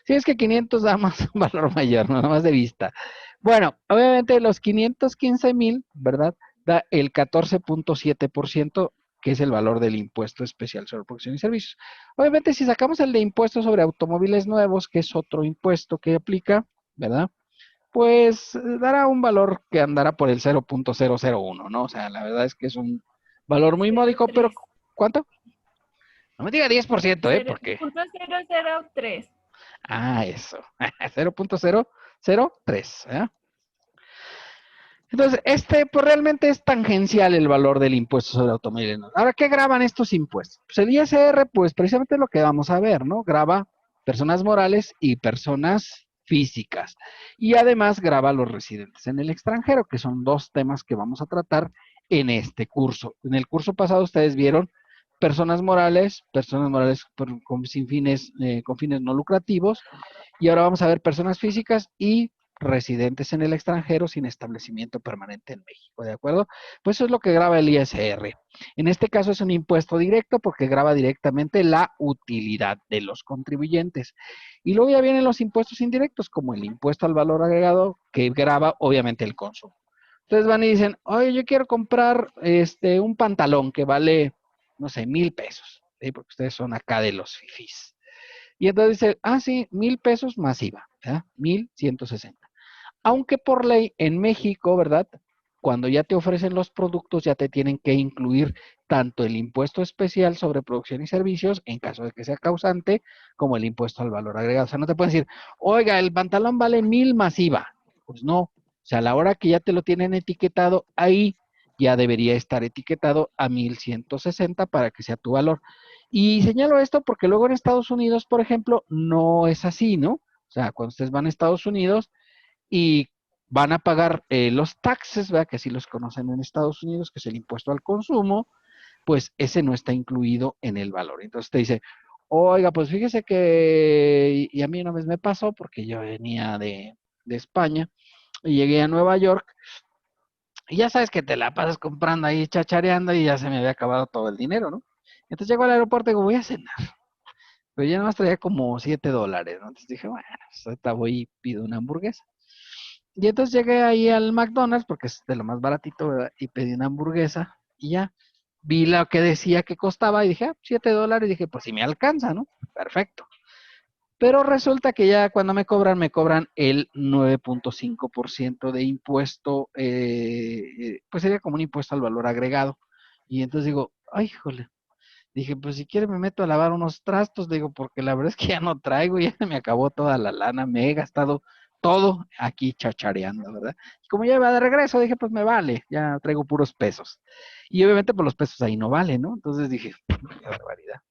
S1: Sí, es que 500 da más un valor mayor, no nada más de vista. Bueno, obviamente los 515,000, ¿verdad? Da el 14.7%, que es el valor del impuesto especial sobre producción y servicios. Obviamente, si sacamos el de impuesto sobre automóviles nuevos, que es otro impuesto que aplica, ¿verdad? Pues dará un valor que andará por el 0.001, ¿no? O sea, la verdad es que es un valor muy módico, pero ¿cuánto? No me diga 10%, porque...
S4: Punto 003.
S1: Ah, eso. 0.003, ¿eh? Entonces, pues realmente es tangencial el valor del impuesto sobre automóviles. Ahora, ¿qué graban estos impuestos? Pues el ISR, pues precisamente lo que vamos a ver, ¿no? Graba personas morales y personas físicas. Y además graba a los residentes en el extranjero, que son dos temas que vamos a tratar en este curso. En el curso pasado ustedes vieron personas morales con fines no lucrativos, y ahora vamos a ver personas físicas y residentes en el extranjero sin establecimiento permanente en México, ¿de acuerdo? Pues eso es lo que graba el ISR. En este caso es un impuesto directo porque graba directamente la utilidad de los contribuyentes. Y luego ya vienen los impuestos indirectos, como el impuesto al valor agregado, que graba obviamente el consumo. Entonces van y dicen, oye, yo quiero comprar un pantalón que vale, no sé, 1,000 pesos, ¿sí? Porque ustedes son acá de los fifís. Y entonces dice, sí, 1,000 pesos más IVA, ¿verdad? 1,160. Aunque por ley en México, ¿verdad? Cuando ya te ofrecen los productos, ya te tienen que incluir tanto el impuesto especial sobre producción y servicios, en caso de que sea causante, como el impuesto al valor agregado. O sea, no te pueden decir, oiga, el pantalón vale 1,000 más IVA. Pues no. O sea, a la hora que ya te lo tienen etiquetado, ahí ya debería estar etiquetado a 1,160 para que sea tu valor. Y señalo esto porque luego en Estados Unidos, por ejemplo, no es así, ¿no? O sea, cuando ustedes van a Estados Unidos y van a pagar los taxes, ¿verdad? Que así los conocen en Estados Unidos, que es el impuesto al consumo, pues ese no está incluido en el valor. Entonces te dice, oiga, pues fíjese que, y a mí una vez me pasó, porque yo venía de España, y llegué a Nueva York, y ya sabes que te la pasas comprando ahí, chachareando, y ya se me había acabado todo el dinero, ¿no? Entonces llego al aeropuerto y digo, voy a cenar. Pero ya nada más traía como $7, ¿no? Entonces dije, bueno, pues ahorita voy y pido una hamburguesa. Y entonces llegué ahí al McDonald's, porque es de lo más baratito, ¿verdad? Y pedí una hamburguesa y ya. Vi lo que decía que costaba y dije, $7. Y dije, pues si me alcanza, ¿no? Perfecto. Pero resulta que ya cuando me cobran el 9.5% de impuesto, pues sería como un impuesto al valor agregado. Y entonces digo, ay, híjole. Dije, pues si quiere me meto a lavar unos trastos, digo, porque la verdad es que ya no traigo, ya me acabó toda la lana, me he gastado todo aquí chachareando, ¿verdad? Y como ya iba de regreso, dije, pues me vale, ya traigo puros pesos. Y obviamente, pues los pesos ahí no valen, ¿no? Entonces dije, qué barbaridad.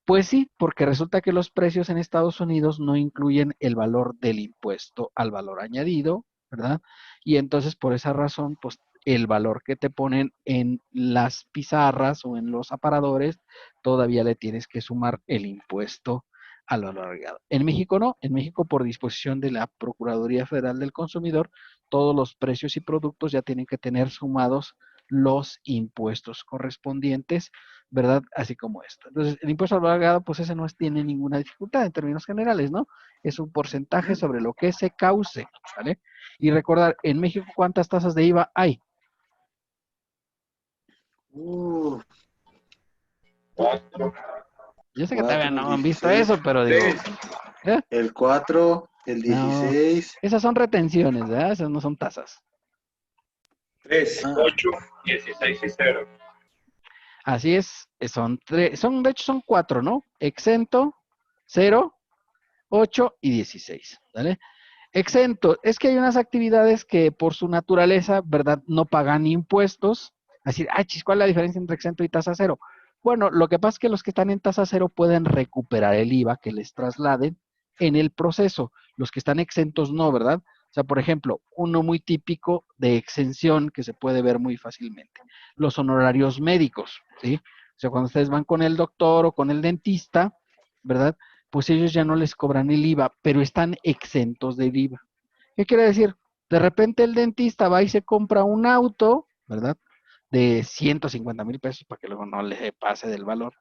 S1: Pues sí, porque resulta que los precios en Estados Unidos no incluyen el valor del impuesto al valor añadido, ¿verdad? Y entonces por esa razón, pues el valor que te ponen en las pizarras o en los aparadores, todavía le tienes que sumar el impuesto al valor agregado. En México no, en México por disposición de la Procuraduría Federal del Consumidor, todos los precios y productos ya tienen que tener sumados los impuestos correspondientes, ¿verdad? Así como esto. Entonces, el impuesto al valor agregado, pues ese no tiene ninguna dificultad en términos generales, ¿no? Es un porcentaje sobre lo que se cause, ¿vale? Y recordar, en México, ¿cuántas tasas de IVA hay? Yo sé que todavía
S2: 4,
S1: no han visto
S2: 16,
S1: eso, pero digo, ¿eh?
S2: el 4, el
S1: No,
S2: 16.
S1: esas son retenciones, ¿verdad? Esas no son tasas.
S7: 3, 8, 16 y 0.
S1: Así es, de hecho son 4, ¿no? Exento, 0, 8 y 16, ¿vale? Exento. Es que hay unas actividades que por su naturaleza, ¿verdad? No pagan impuestos. Así, ay, chis, ¿cuál es la diferencia entre exento y tasa cero? Bueno, lo que pasa es que los que están en tasa cero pueden recuperar el IVA que les trasladen en el proceso. Los que están exentos no, ¿verdad? O sea, por ejemplo, uno muy típico de exención que se puede ver muy fácilmente. Los honorarios médicos, ¿sí? O sea, cuando ustedes van con el doctor o con el dentista, ¿verdad? Pues ellos ya no les cobran el IVA, pero están exentos del IVA. ¿Qué quiere decir? De repente el dentista va y se compra un auto, ¿verdad? De 150,000 pesos para que luego no le pase del valor.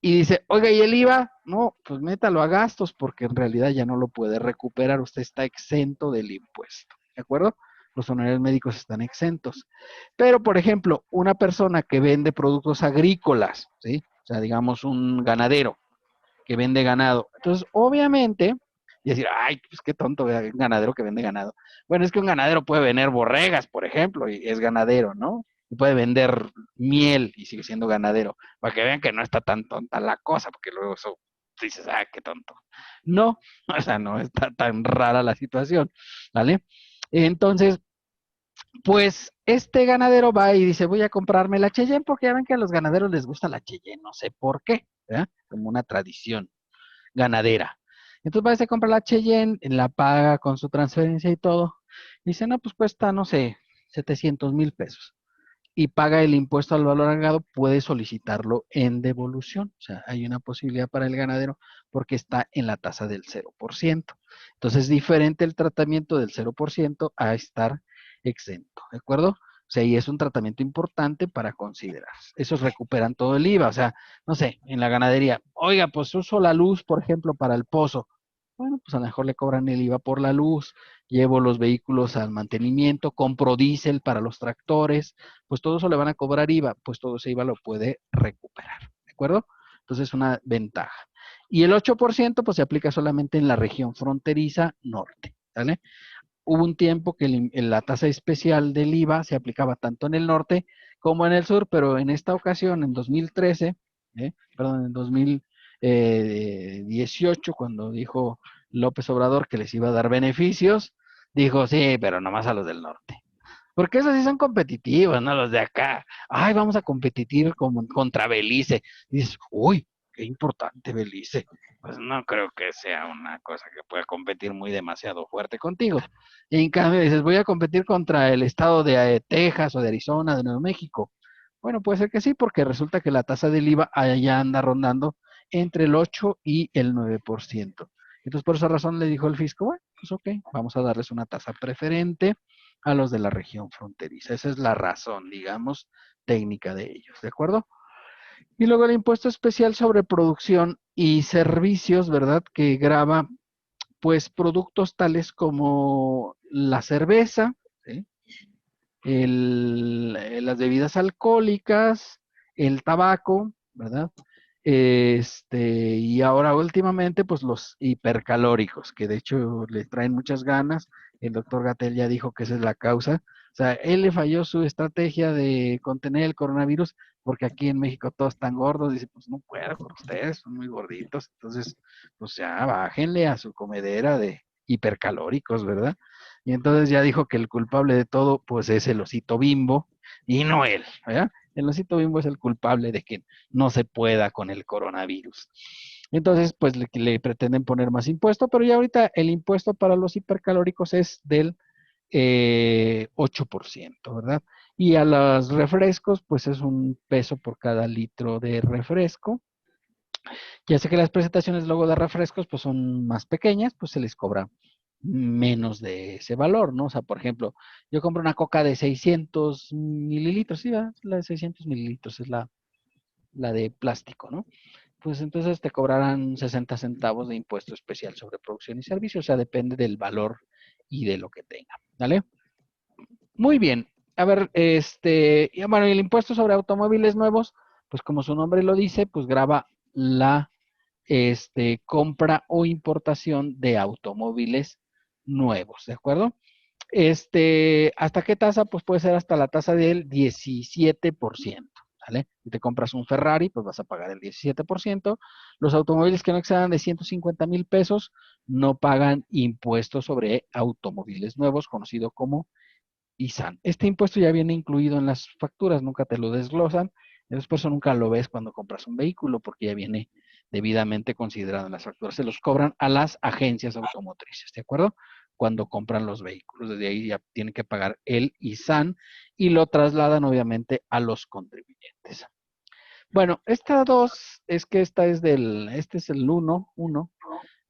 S1: Y dice, oiga, ¿y el IVA? No, pues métalo a gastos porque en realidad ya no lo puede recuperar. Usted está exento del impuesto, ¿de acuerdo? Los honorarios médicos están exentos. Pero, por ejemplo, una persona que vende productos agrícolas, ¿sí? O sea, digamos un ganadero que vende ganado. Entonces, obviamente, y decir, ay, pues qué tonto, un ganadero que vende ganado. Bueno, es que un ganadero puede vender borregas, por ejemplo, y es ganadero, ¿no? Y puede vender miel y sigue siendo ganadero, para que vean que no está tan tonta la cosa, porque luego eso dices, ah, qué tonto. No, o sea, no está tan rara la situación, ¿vale? Entonces, pues este ganadero va y dice, voy a comprarme la Cheyenne, porque ya ven que a los ganaderos les gusta la Cheyenne, no sé por qué, ¿verdad? Como una tradición ganadera. Entonces va y se compra la Cheyenne, la paga con su transferencia y todo. Y dice, no, pues cuesta, no sé, 700,000 pesos. Y paga el impuesto al valor agregado, puede solicitarlo en devolución. O sea, hay una posibilidad para el ganadero porque está en la tasa del 0%. Entonces es diferente el tratamiento del 0% a estar exento, ¿de acuerdo? O sea, y es un tratamiento importante para considerar. Esos recuperan todo el IVA. O sea, no sé, en la ganadería, oiga, pues uso la luz, por ejemplo, para el pozo. Bueno, pues a lo mejor le cobran el IVA por la luz, llevo los vehículos al mantenimiento, compro diésel para los tractores, pues todo eso le van a cobrar IVA, pues todo ese IVA lo puede recuperar, ¿de acuerdo? Entonces es una ventaja. Y el 8% pues se aplica solamente en la región fronteriza norte, ¿vale? Hubo un tiempo que la tasa especial del IVA se aplicaba tanto en el norte como en el sur, pero en esta ocasión, en 2013, perdón, en 2018, cuando dijo López Obrador que les iba a dar beneficios, dijo, sí, pero nomás a los del norte. Porque esos sí son competitivos, ¿no? Los de acá. Ay, vamos a competir contra Belice. Y dices, uy, qué importante Belice. Pues no creo que sea una cosa que pueda competir muy demasiado fuerte contigo. Y en cambio dices, voy a competir contra el estado de Texas o de Arizona, de Nuevo México. Bueno, puede ser que sí, porque resulta que la tasa del IVA allá anda rondando entre el 8 y el 9%. Entonces, por esa razón le dijo el fisco, bueno, pues ok, vamos a darles una tasa preferente a los de la región fronteriza. Esa es la razón, digamos, técnica de ellos, ¿de acuerdo? Y luego el impuesto especial sobre producción y servicios, ¿verdad? Que grava, pues, productos tales como la cerveza, ¿sí? Las bebidas alcohólicas, el tabaco, ¿verdad? Y ahora últimamente, pues los hipercalóricos, que de hecho le traen muchas ganas. El doctor Gatell ya dijo que esa es la causa. O sea, él le falló su estrategia de contener el coronavirus porque aquí en México todos están gordos. Dice, pues no puedo con ustedes, son muy gorditos. Entonces, pues ya bájenle a su comedera de hipercalóricos, ¿verdad? Y entonces ya dijo que el culpable de todo, pues es el osito Bimbo y no él, ¿verdad? El osito Bimbo es el culpable de que no se pueda con el coronavirus. Entonces, pues le pretenden poner más impuesto, pero ya ahorita el impuesto para los hipercalóricos es del 8%, ¿verdad? Y a los refrescos, pues es un peso por cada litro de refresco. Ya sé que las presentaciones luego de refrescos, pues son más pequeñas, pues se les cobra menos de ese valor, ¿no? O sea, por ejemplo, yo compro una coca de 600 mililitros, sí, ¿verdad? La de 600 mililitros es la de plástico, ¿no? Pues entonces te cobrarán 60 centavos de impuesto especial sobre producción y servicio, o sea, depende del valor y de lo que tenga, ¿vale? Muy bien. A ver, y bueno, y el impuesto sobre automóviles nuevos, pues como su nombre lo dice, pues grava la compra o importación de automóviles nuevos, ¿de acuerdo? ¿Hasta qué tasa? Pues puede ser hasta la tasa del 17%. ¿vale? Si te compras un Ferrari, pues vas a pagar el 17%. Los automóviles que no excedan de 150,000 pesos no pagan impuestos sobre automóviles nuevos, conocido como ISAN. Este impuesto ya viene incluido en las facturas, nunca te lo desglosan. Entonces, por eso nunca lo ves cuando compras un vehículo, porque ya viene debidamente considerado en las facturas. Se los cobran a las agencias automotrices, ¿de acuerdo? Cuando compran los vehículos. Desde ahí ya tienen que pagar el ISAN y lo trasladan obviamente a los contribuyentes. Bueno, esta 2 es que este es el 1,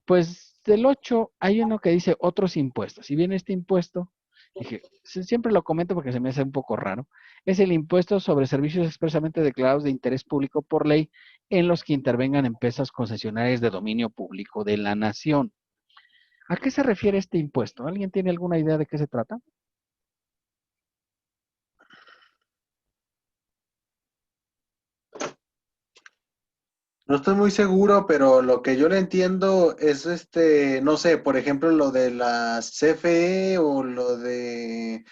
S1: pues del 8 hay uno que dice otros impuestos. Si bien este impuesto, dije, siempre lo comento porque se me hace un poco raro, es el impuesto sobre servicios expresamente declarados de interés público por ley en los que intervengan empresas concesionarias de dominio público de la nación. ¿A qué se refiere este impuesto? ¿Alguien tiene alguna idea de qué se trata?
S2: No estoy muy seguro, pero lo que yo le entiendo es no sé, por ejemplo, lo de la CFE o lo de,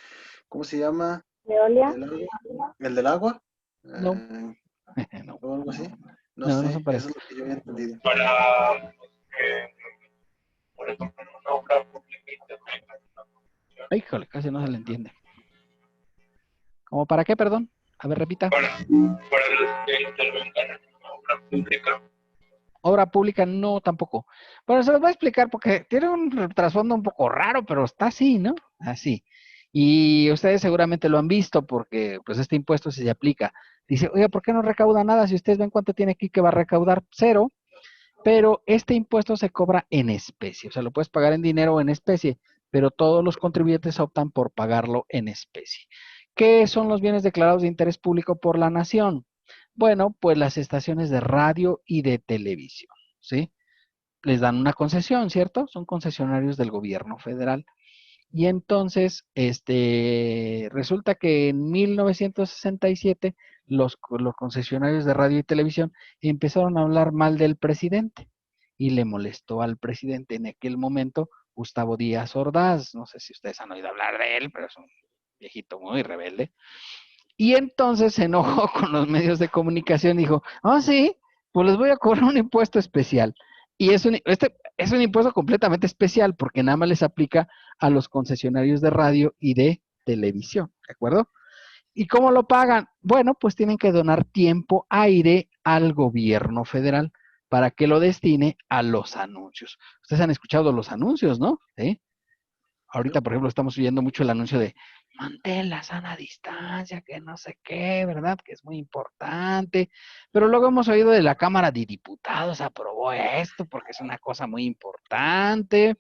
S2: ¿cómo se llama?
S6: Veolia.
S2: ¿El agua? ¿El del agua?
S1: No, no,
S2: O algo así. No
S1: no, no
S2: sé,
S1: son
S2: eso
S1: parecidos.
S2: es lo que yo había entendido.
S7: Para, por ejemplo, en una obra pública intervenga en una construcción.
S1: Ay, híjole, casi no se le entiende. ¿Cómo para qué, perdón? A ver, repita.
S7: Para los que intervengan en una obra pública.
S1: Obra pública, no, tampoco. Bueno, se los voy a explicar porque tiene un trasfondo un poco raro, pero está así, ¿no? Así. Y ustedes seguramente lo han visto porque pues este impuesto se aplica. Dice, oiga, ¿por qué no recauda nada? Si ustedes ven cuánto tiene aquí que va a recaudar, cero. Pero este impuesto se cobra en especie. O sea, lo puedes pagar en dinero o en especie, pero todos los contribuyentes optan por pagarlo en especie. ¿Qué son los bienes declarados de interés público por la nación? Bueno, pues las estaciones de radio y de televisión, ¿sí? Les dan una concesión, ¿cierto? Son concesionarios del gobierno federal. Y entonces, resulta que en 1967 los concesionarios de radio y televisión empezaron a hablar mal del presidente y le molestó al presidente en aquel momento Gustavo Díaz Ordaz. No sé si ustedes han oído hablar de él, pero es un viejito muy rebelde. Y entonces se enojó con los medios de comunicación y dijo, sí, pues les voy a cobrar un impuesto especial. Y este es un impuesto completamente especial porque nada más les aplica a los concesionarios de radio y de televisión, ¿de acuerdo? ¿Y cómo lo pagan? Bueno, pues tienen que donar tiempo aire al gobierno federal para que lo destine a los anuncios. Ustedes han escuchado los anuncios, ¿no? ¿Sí? Ahorita, por ejemplo, estamos oyendo mucho el anuncio de mantén la sana distancia, que no sé qué, ¿verdad? Que es muy importante. Pero luego hemos oído de la Cámara de Diputados aprobó esto porque es una cosa muy importante.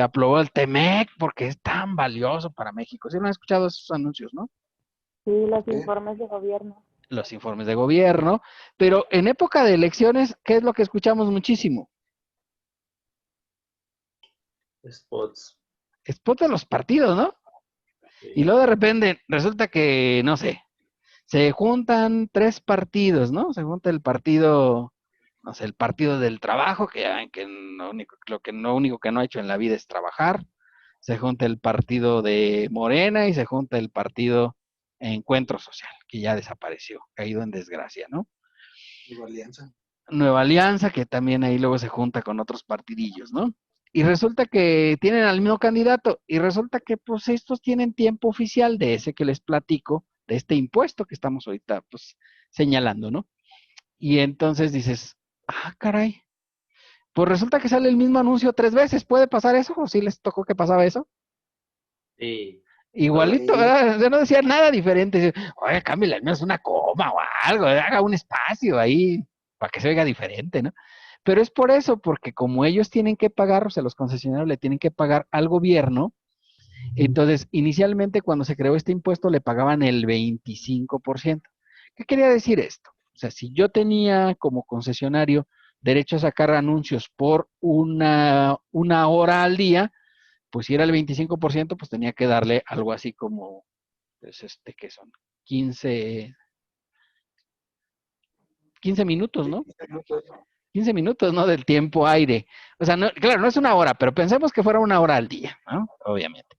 S1: Aprobó el TEMEC porque es tan valioso para México. ¿Sí no han escuchado esos anuncios, no?
S6: Sí, los informes de gobierno.
S1: Los informes de gobierno. Pero en época de elecciones, ¿qué es lo que escuchamos muchísimo?
S5: Spots.
S1: Spot de los partidos, ¿no? Y luego de repente resulta que, no sé, se juntan 3 partidos, ¿no? Se junta el partido, no sé, el partido del trabajo, que ya ven que lo único que no ha hecho en la vida es trabajar. Se junta el partido de Morena y se junta el partido Encuentro Social, que ya desapareció, caído en desgracia, ¿no?
S2: Nueva Alianza.
S1: Nueva Alianza, que también ahí luego se junta con otros partidillos, ¿no? Y resulta que tienen al mismo candidato y resulta que pues estos tienen tiempo oficial de ese que les platico, de este impuesto que estamos ahorita pues señalando, ¿no? Y entonces dices, caray, pues resulta que sale el mismo anuncio 3 veces, ¿puede pasar eso? ¿O sí les tocó que pasaba eso?
S5: Sí.
S1: Igualito, ¿verdad? O sea, no decía nada diferente. Oye, cámbiale al menos una coma o algo, haga un espacio ahí para que se oiga diferente, ¿no? Pero es por eso, porque como ellos tienen que pagar, o sea, los concesionarios le tienen que pagar al gobierno, entonces inicialmente cuando se creó este impuesto le pagaban el 25%. ¿Qué quería decir esto? O sea, si yo tenía como concesionario derecho a sacar anuncios por una hora al día, pues si era el 25%, pues tenía que darle algo así como, pues ¿qué son? 15 minutos, ¿no? 15 minutos, ¿no? Del tiempo aire. O sea, no, claro, no es una hora, pero pensemos que fuera una hora al día, ¿no? Obviamente.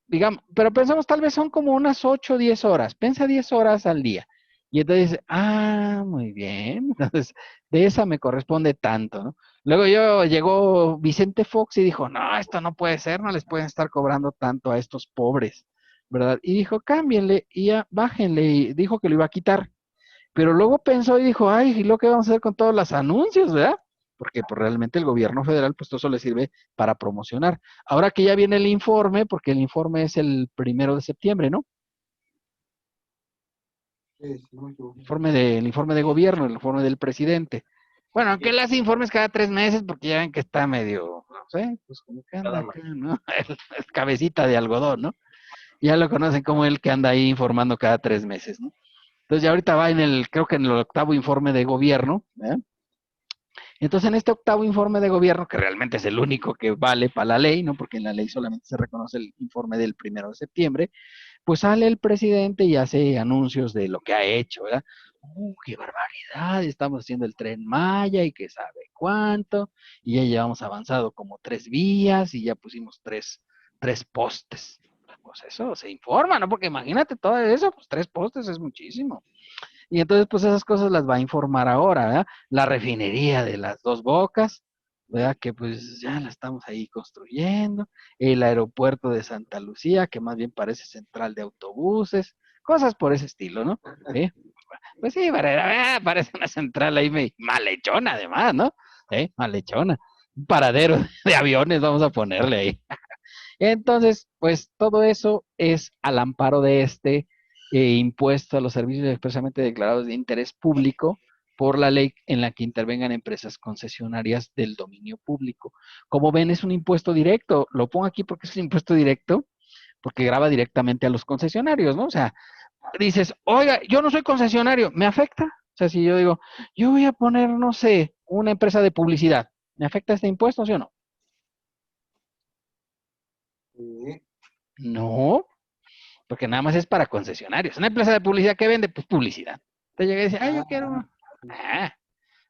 S1: Digamos, pero pensemos tal vez son como unas 8 o 10 horas. Pensa 10 horas al día. Y entonces dice, ah, muy bien. Entonces, de esa me corresponde tanto, ¿no? Luego llegó Vicente Fox y dijo, no, esto no puede ser, no les pueden estar cobrando tanto a estos pobres, ¿verdad? Y dijo, cámbienle y ya, bájenle. Y dijo que lo iba a quitar. Pero luego pensó y dijo, ay, ¿y lo que vamos a hacer con todos los anuncios, verdad? Porque pues, realmente el gobierno federal, pues todo eso le sirve para promocionar. Ahora que ya viene el informe, porque el informe es el 1 de septiembre, ¿no?
S2: Sí, sí, no me equivoco.
S1: El informe de gobierno, el informe del presidente. Bueno, aunque él hace informes cada 3 meses, porque ya ven que está medio, no sé, pues como que anda
S5: Nada
S1: acá, ¿no? Es cabecita de algodón, ¿no? Ya lo conocen como el que anda ahí informando cada 3 meses, ¿no? Entonces ya ahorita va creo que en el 8º informe de gobierno, ¿eh? Entonces, en este 8º informe de gobierno, que realmente es el único que vale para la ley, ¿no? Porque en la ley solamente se reconoce el informe del 1 de septiembre, pues sale el presidente y hace anuncios de lo que ha hecho, ¿verdad? ¡Qué barbaridad! Estamos haciendo el Tren Maya y que sabe cuánto, y ya llevamos avanzado como 3 vías y ya pusimos tres postes. Pues eso se informa, ¿no? Porque imagínate todo eso, pues 3 postes es muchísimo. Y entonces, pues esas cosas las va a informar ahora, ¿verdad? La refinería de las Dos Bocas, ¿verdad? Que pues ya la estamos ahí construyendo. El aeropuerto de Santa Lucía, que más bien parece central de autobuses, cosas por ese estilo, ¿no? ¿Sí? Pues sí, parece una central ahí malhechona además, ¿no? ¿Sí? Malhechona. Un paradero de aviones vamos a ponerle ahí. Entonces, pues todo eso es al amparo de este impuesto a los servicios expresamente declarados de interés público por la ley en la que intervengan empresas concesionarias del dominio público. Como ven, es un impuesto directo. Lo pongo aquí porque es un impuesto directo, porque grava directamente a los concesionarios, ¿no? O sea, dices, oiga, yo no soy concesionario, ¿me afecta? O sea, si yo digo, yo voy a poner, no sé, una empresa de publicidad, ¿me afecta este impuesto, sí o no?
S2: Sí.
S1: No, porque nada más es para concesionarios. Una empresa de publicidad que vende, pues publicidad. Te llega y dice, yo quiero,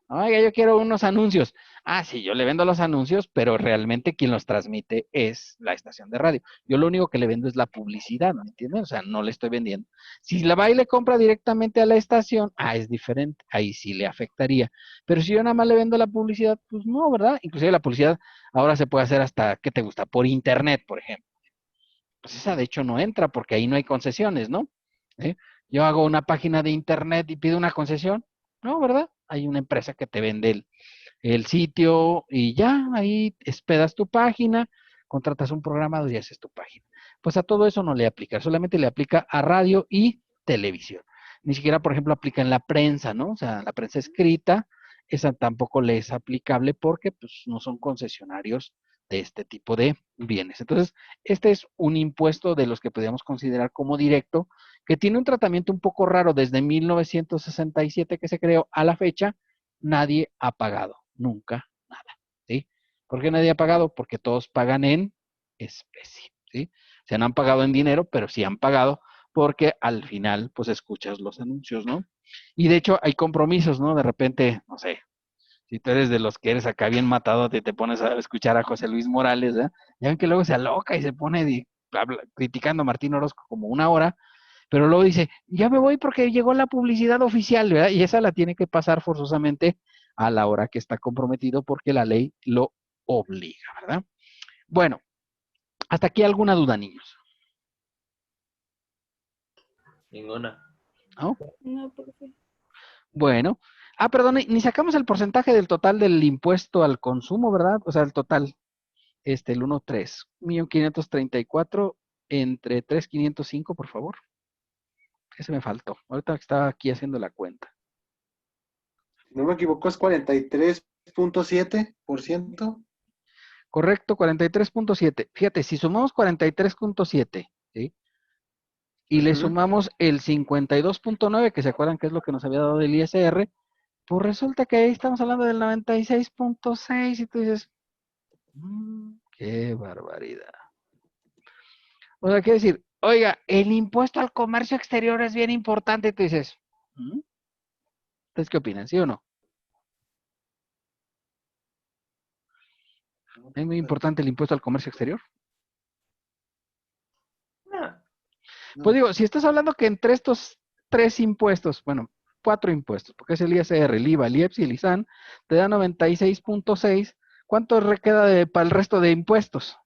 S1: oiga, yo quiero unos anuncios. Ah, sí, yo le vendo los anuncios, pero realmente quien los transmite es la estación de radio. Yo lo único que le vendo es la publicidad, ¿me entiendes? O sea, no le estoy vendiendo. Si la va y le compra directamente a la estación, es diferente. Ahí sí le afectaría. Pero si yo nada más le vendo la publicidad, pues no, ¿verdad? Inclusive la publicidad ahora se puede hacer hasta, ¿qué te gusta? Por internet, por ejemplo. Pues esa de hecho no entra porque ahí no hay concesiones, ¿no? ¿Eh? Yo hago una página de internet y pido una concesión, no, ¿verdad? Hay una empresa que te vende el sitio y ya, ahí hospedas tu página, contratas un programador y haces tu página. Pues a todo eso no le aplica, solamente le aplica a radio y televisión. Ni siquiera, por ejemplo, aplica en la prensa, ¿no? O sea, la prensa escrita, esa tampoco le es aplicable porque pues, no son concesionarios de este tipo de bienes. Entonces, este es un impuesto de los que podríamos considerar como directo, que tiene un tratamiento un poco raro desde 1967 que se creó a la fecha, nadie ha pagado, nunca nada, ¿sí? ¿Por qué nadie ha pagado? Porque todos pagan en especie, ¿sí? Se no han pagado en dinero, pero sí han pagado porque al final, pues escuchas los anuncios, ¿no? Y de hecho hay compromisos, ¿no? De repente, no sé, si tú eres de los que eres acá bien matado, te pones a escuchar a José Luis Morales, ¿eh? Ya ven que luego se aloca y se pone criticando a Martín Orozco como una hora, pero luego dice, ya me voy porque llegó la publicidad oficial, ¿verdad? Y esa la tiene que pasar forzosamente a la hora que está comprometido porque la ley lo obliga, ¿verdad? Bueno, hasta aquí alguna duda, niños.
S5: Ninguna.
S1: ¿No?
S4: No, profe.
S1: Bueno. Perdón, ni sacamos el porcentaje del total del impuesto al consumo, ¿verdad? O sea, el total, el 1.3, 1.534 entre 3.505, por favor. Ese me faltó. Ahorita estaba aquí haciendo la cuenta.
S2: Si no me equivoco, es 43.7%.
S1: Correcto, 43.7. Fíjate, si sumamos 43.7, ¿sí? Y le sumamos el 52.9, que se acuerdan que es lo que nos había dado del ISR, pues resulta que ahí estamos hablando del 96.6 y tú dices, qué barbaridad. O sea, quiere decir, oiga, el impuesto al comercio exterior es bien importante, y tú dices, ¿ustedes qué opinan, sí o no? ¿Es muy importante el impuesto al comercio exterior?
S5: Ah,
S1: Pues digo, si estás hablando que entre estos tres impuestos, bueno, cuatro impuestos, porque es el ISR, el IVA, el IEPS y el ISAN, te da 96.6. ¿Cuánto queda para el resto de impuestos?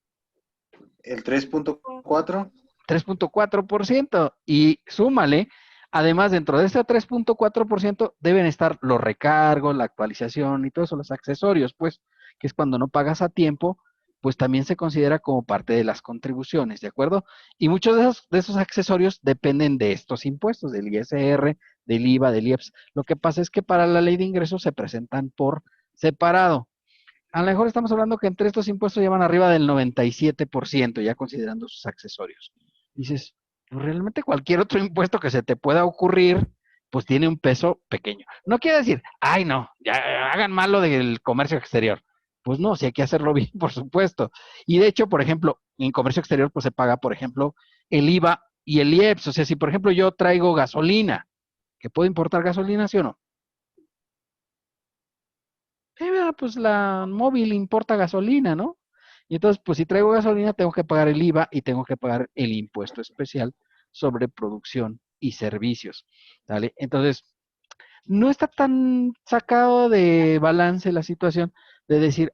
S2: El 3.4.
S1: 3.4%. Y súmale, además, dentro de este 3.4% deben estar los recargos, la actualización y todo eso, los accesorios, pues, que es cuando no pagas a tiempo, pues también se considera como parte de las contribuciones, ¿de acuerdo? Y muchos de esos accesorios dependen de estos impuestos, del ISR, del IVA, del IEPS. Lo que pasa es que para la ley de ingresos se presentan por separado. A lo mejor estamos hablando que entre estos impuestos llevan arriba del 97%, ya considerando sus accesorios. Dices, pues realmente cualquier otro impuesto que se te pueda ocurrir, pues tiene un peso pequeño. No quiere decir, ay no, ya hagan malo del comercio exterior. Pues no, sí hay que hacerlo bien, por supuesto. Y de hecho, por ejemplo, en comercio exterior, pues se paga, por ejemplo, el IVA y el IEPS. O sea, si por ejemplo yo traigo gasolina, que puedo importar gasolina, ¿sí o no? Pues la móvil importa gasolina, ¿no? Y entonces, pues si traigo gasolina, tengo que pagar el IVA y tengo que pagar el impuesto especial sobre producción y servicios, ¿vale? Entonces, no está tan sacado de balance la situación de decir,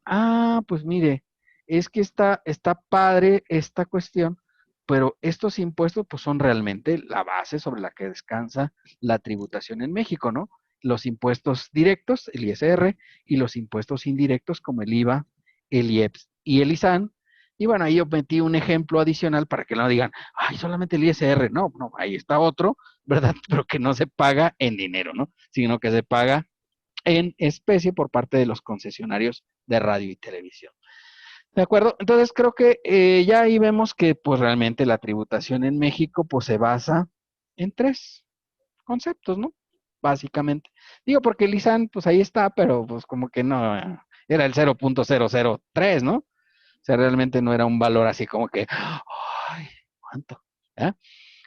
S1: pues mire, es que está padre esta cuestión, pero estos impuestos pues son realmente la base sobre la que descansa la tributación en México, ¿no? Los impuestos directos, el ISR, y los impuestos indirectos como el IVA, el IEPS y el ISAN. Y bueno, ahí yo metí un ejemplo adicional para que no digan, ay, solamente el ISR. No, no, ahí está otro, ¿verdad? Pero que no se paga en dinero, ¿no? Sino que se paga en especie por parte de los concesionarios de radio y televisión. ¿De acuerdo? Entonces creo que ya ahí vemos que pues realmente la tributación en México pues se basa en tres conceptos, ¿no? Básicamente. Digo, porque el ISAN pues ahí está, pero pues como que no, era el 0.003, ¿no? O sea, realmente no era un valor así como que, ay, ¿cuánto? ¿Eh?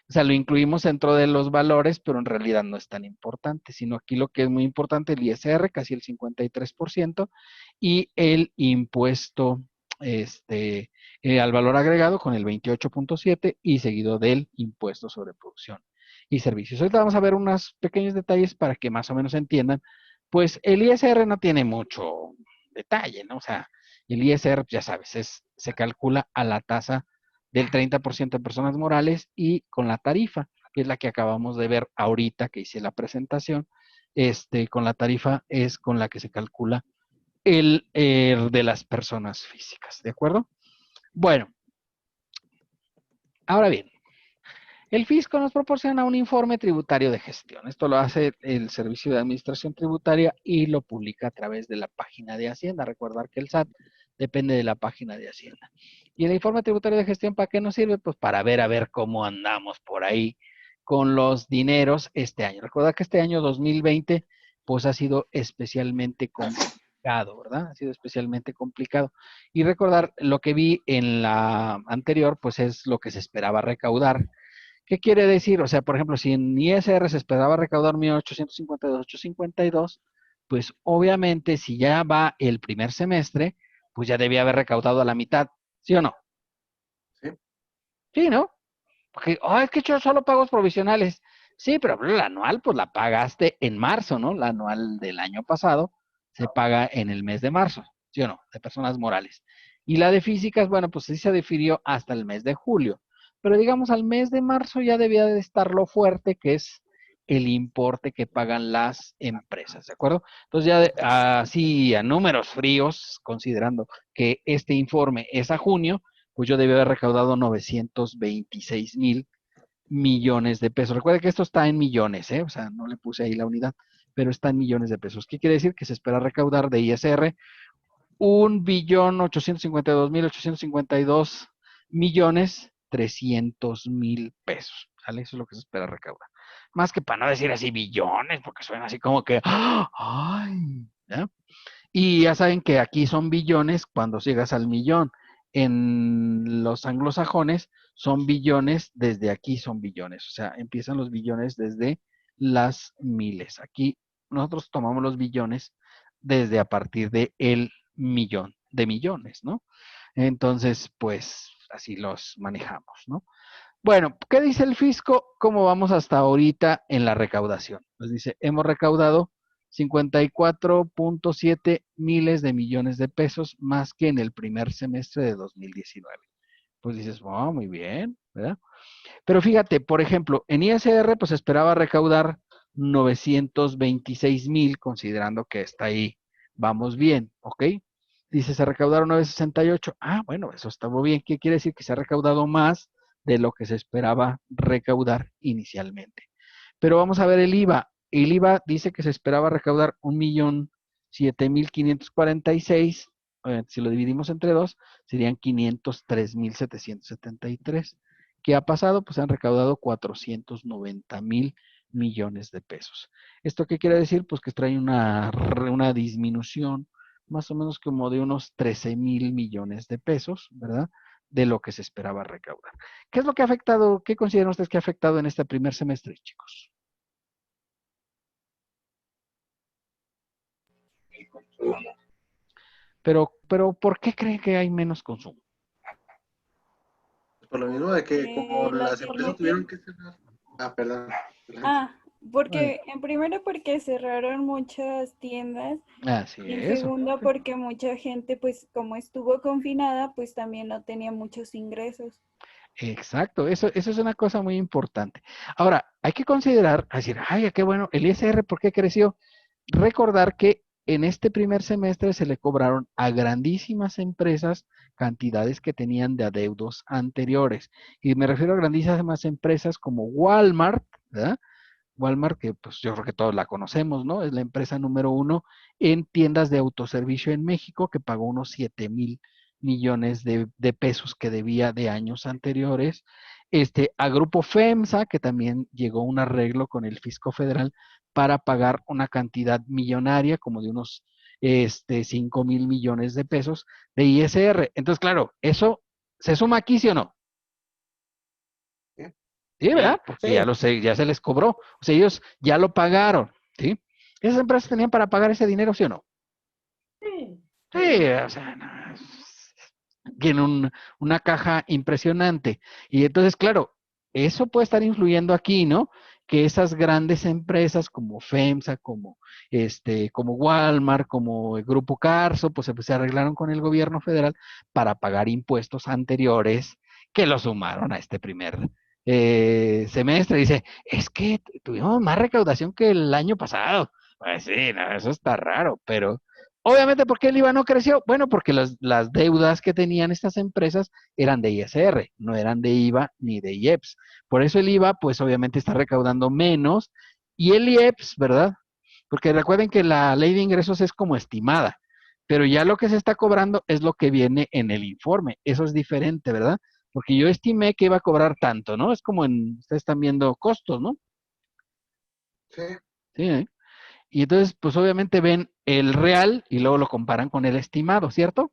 S1: O sea, lo incluimos dentro de los valores, pero en realidad no es tan importante, sino aquí lo que es muy importante, el ISR, casi el 53%, y el impuesto al valor agregado con el 28.7% y seguido del impuesto sobre producción y servicios. Ahorita vamos a ver unos pequeños detalles para que más o menos entiendan. Pues el ISR no tiene mucho detalle, ¿no? O sea, el ISR, ya sabes, se calcula a la tasa del 30% en personas morales y con la tarifa, que es la que acabamos de ver ahorita que hice la presentación, con la tarifa es con la que se calcula el de las personas físicas, ¿de acuerdo? Bueno, ahora bien, el fisco nos proporciona un informe tributario de gestión. Esto lo hace el Servicio de Administración Tributaria y lo publica a través de la página de Hacienda. Recordar que el SAT depende de la página de Hacienda. ¿Y el informe tributario de gestión para qué nos sirve? Pues para ver a ver cómo andamos por ahí con los dineros este año. Recordar que este año 2020 pues ha sido especialmente complicado, ¿verdad? Ha sido especialmente complicado. Y recordar lo que vi en la anterior, pues es lo que se esperaba recaudar. ¿Qué quiere decir? O sea, por ejemplo, si en ISR se esperaba recaudar 1.852.852, pues obviamente si ya va el primer semestre, pues ya debía haber recaudado a la mitad, ¿sí o no?
S2: Sí.
S1: Sí, ¿no? Porque, es que yo solo pagos provisionales. Sí, pero la anual, pues la pagaste en marzo, ¿no? La anual del año pasado se paga en el mes de marzo, ¿sí o no? De personas morales. Y la de físicas, bueno, pues sí se definió hasta el mes de julio. Pero digamos, al mes de marzo ya debía de estar lo fuerte, que es el importe que pagan las empresas, ¿de acuerdo? Entonces ya así a números fríos, considerando que este informe es a junio, pues yo debí haber recaudado 926.000 millones de pesos. Recuerde que esto está en millones, ¿eh? O sea, no le puse ahí la unidad, pero está en millones de pesos. ¿Qué quiere decir? Que se espera recaudar de ISR 1.852.852.300.000 pesos. ¿Sale? Eso es lo que se espera recaudar. Más que para no decir así billones, porque suena así como que, ¡ay! ¿Ya? Y ya saben que aquí son billones cuando llegas al millón. En los anglosajones son billones, desde aquí son billones. O sea, empiezan los billones desde las miles. Aquí nosotros tomamos los billones desde a partir de el millón de millones, ¿no? Entonces, pues así los manejamos, ¿no? Bueno, ¿qué dice el fisco? ¿Cómo vamos hasta ahorita en la recaudación? Pues dice, hemos recaudado 54.7 miles de millones de pesos más que en el primer semestre de 2019. Pues dices, oh, muy bien, ¿verdad? Pero fíjate, por ejemplo, en ISR pues esperaba recaudar 926,000, considerando que está ahí, vamos bien, ¿ok? Dice, se recaudaron 968. Ah, bueno, eso está muy bien. ¿Qué quiere decir? Que se ha recaudado más de lo que se esperaba recaudar inicialmente. Pero vamos a ver el IVA. El IVA dice que se esperaba recaudar 1,007,546. Si lo dividimos entre dos, serían 503,773. ¿Qué ha pasado? Pues han recaudado 490,000 millones de pesos. ¿Esto qué quiere decir? Pues que trae una disminución más o menos como de unos 13,000 millones de pesos, ¿verdad? De lo que se esperaba recaudar. ¿Qué es lo que ha afectado? ¿Qué consideran ustedes que ha afectado en este primer semestre, chicos?
S7: El consumo.
S1: Pero ¿por qué creen que hay menos consumo?
S2: Por lo mismo de que como
S8: La
S2: las empresas tuvieron
S8: tienda.
S2: que cerrar. Ah, perdón. Adelante.
S8: Ah, porque en primero porque cerraron muchas tiendas
S1: Así
S8: y en
S1: es.
S8: segundo porque mucha gente pues como estuvo confinada pues también no tenía muchos ingresos.
S1: Exacto, eso es una cosa muy importante. Ahora, hay que considerar, decir, ay, qué bueno, el ISR, ¿por qué creció? Recordar que en este primer semestre se le cobraron a grandísimas empresas cantidades que tenían de adeudos anteriores. Y me refiero a grandísimas empresas como Walmart, ¿verdad? Walmart, que pues yo creo que todos la conocemos, ¿no? Es la empresa número uno en tiendas de autoservicio en México, que pagó unos 7,000 millones de pesos que debía de años anteriores. A Grupo FEMSA, que también llegó a un arreglo con el fisco federal para pagar una cantidad millonaria, como de unos 5,000 millones de pesos de ISR. Entonces, claro, ¿eso se suma aquí, sí o no? Sí, ¿verdad? Porque
S5: Sí.
S1: ya se les cobró. O sea, ellos ya lo pagaron, ¿sí? Esas empresas tenían para pagar ese dinero, ¿sí o no?
S5: Sí.
S1: Sí, o sea, tiene una caja impresionante. Y entonces, claro, eso puede estar influyendo aquí, ¿no? Que esas grandes empresas como FEMSA, como Walmart, como el Grupo Carso, pues se arreglaron con el gobierno federal para pagar impuestos anteriores que lo sumaron a este primer semestre. Dice, es que tuvimos más recaudación que el año pasado. Pues sí, no, eso está raro, pero obviamente, ¿por qué el IVA no creció? Bueno, porque las deudas que tenían estas empresas eran de ISR, no eran de IVA ni de IEPS. Por eso el IVA, pues obviamente está recaudando menos. Y el IEPS, ¿verdad? Porque recuerden que la ley de ingresos es como estimada, pero ya lo que se está cobrando es lo que viene en el informe. Eso es diferente, ¿verdad? Porque yo estimé que iba a cobrar tanto, ¿no? Es como ustedes están viendo costos, ¿no?
S2: Sí.
S1: Sí, ¿eh? Y entonces, pues obviamente ven el real y luego lo comparan con el estimado, ¿cierto?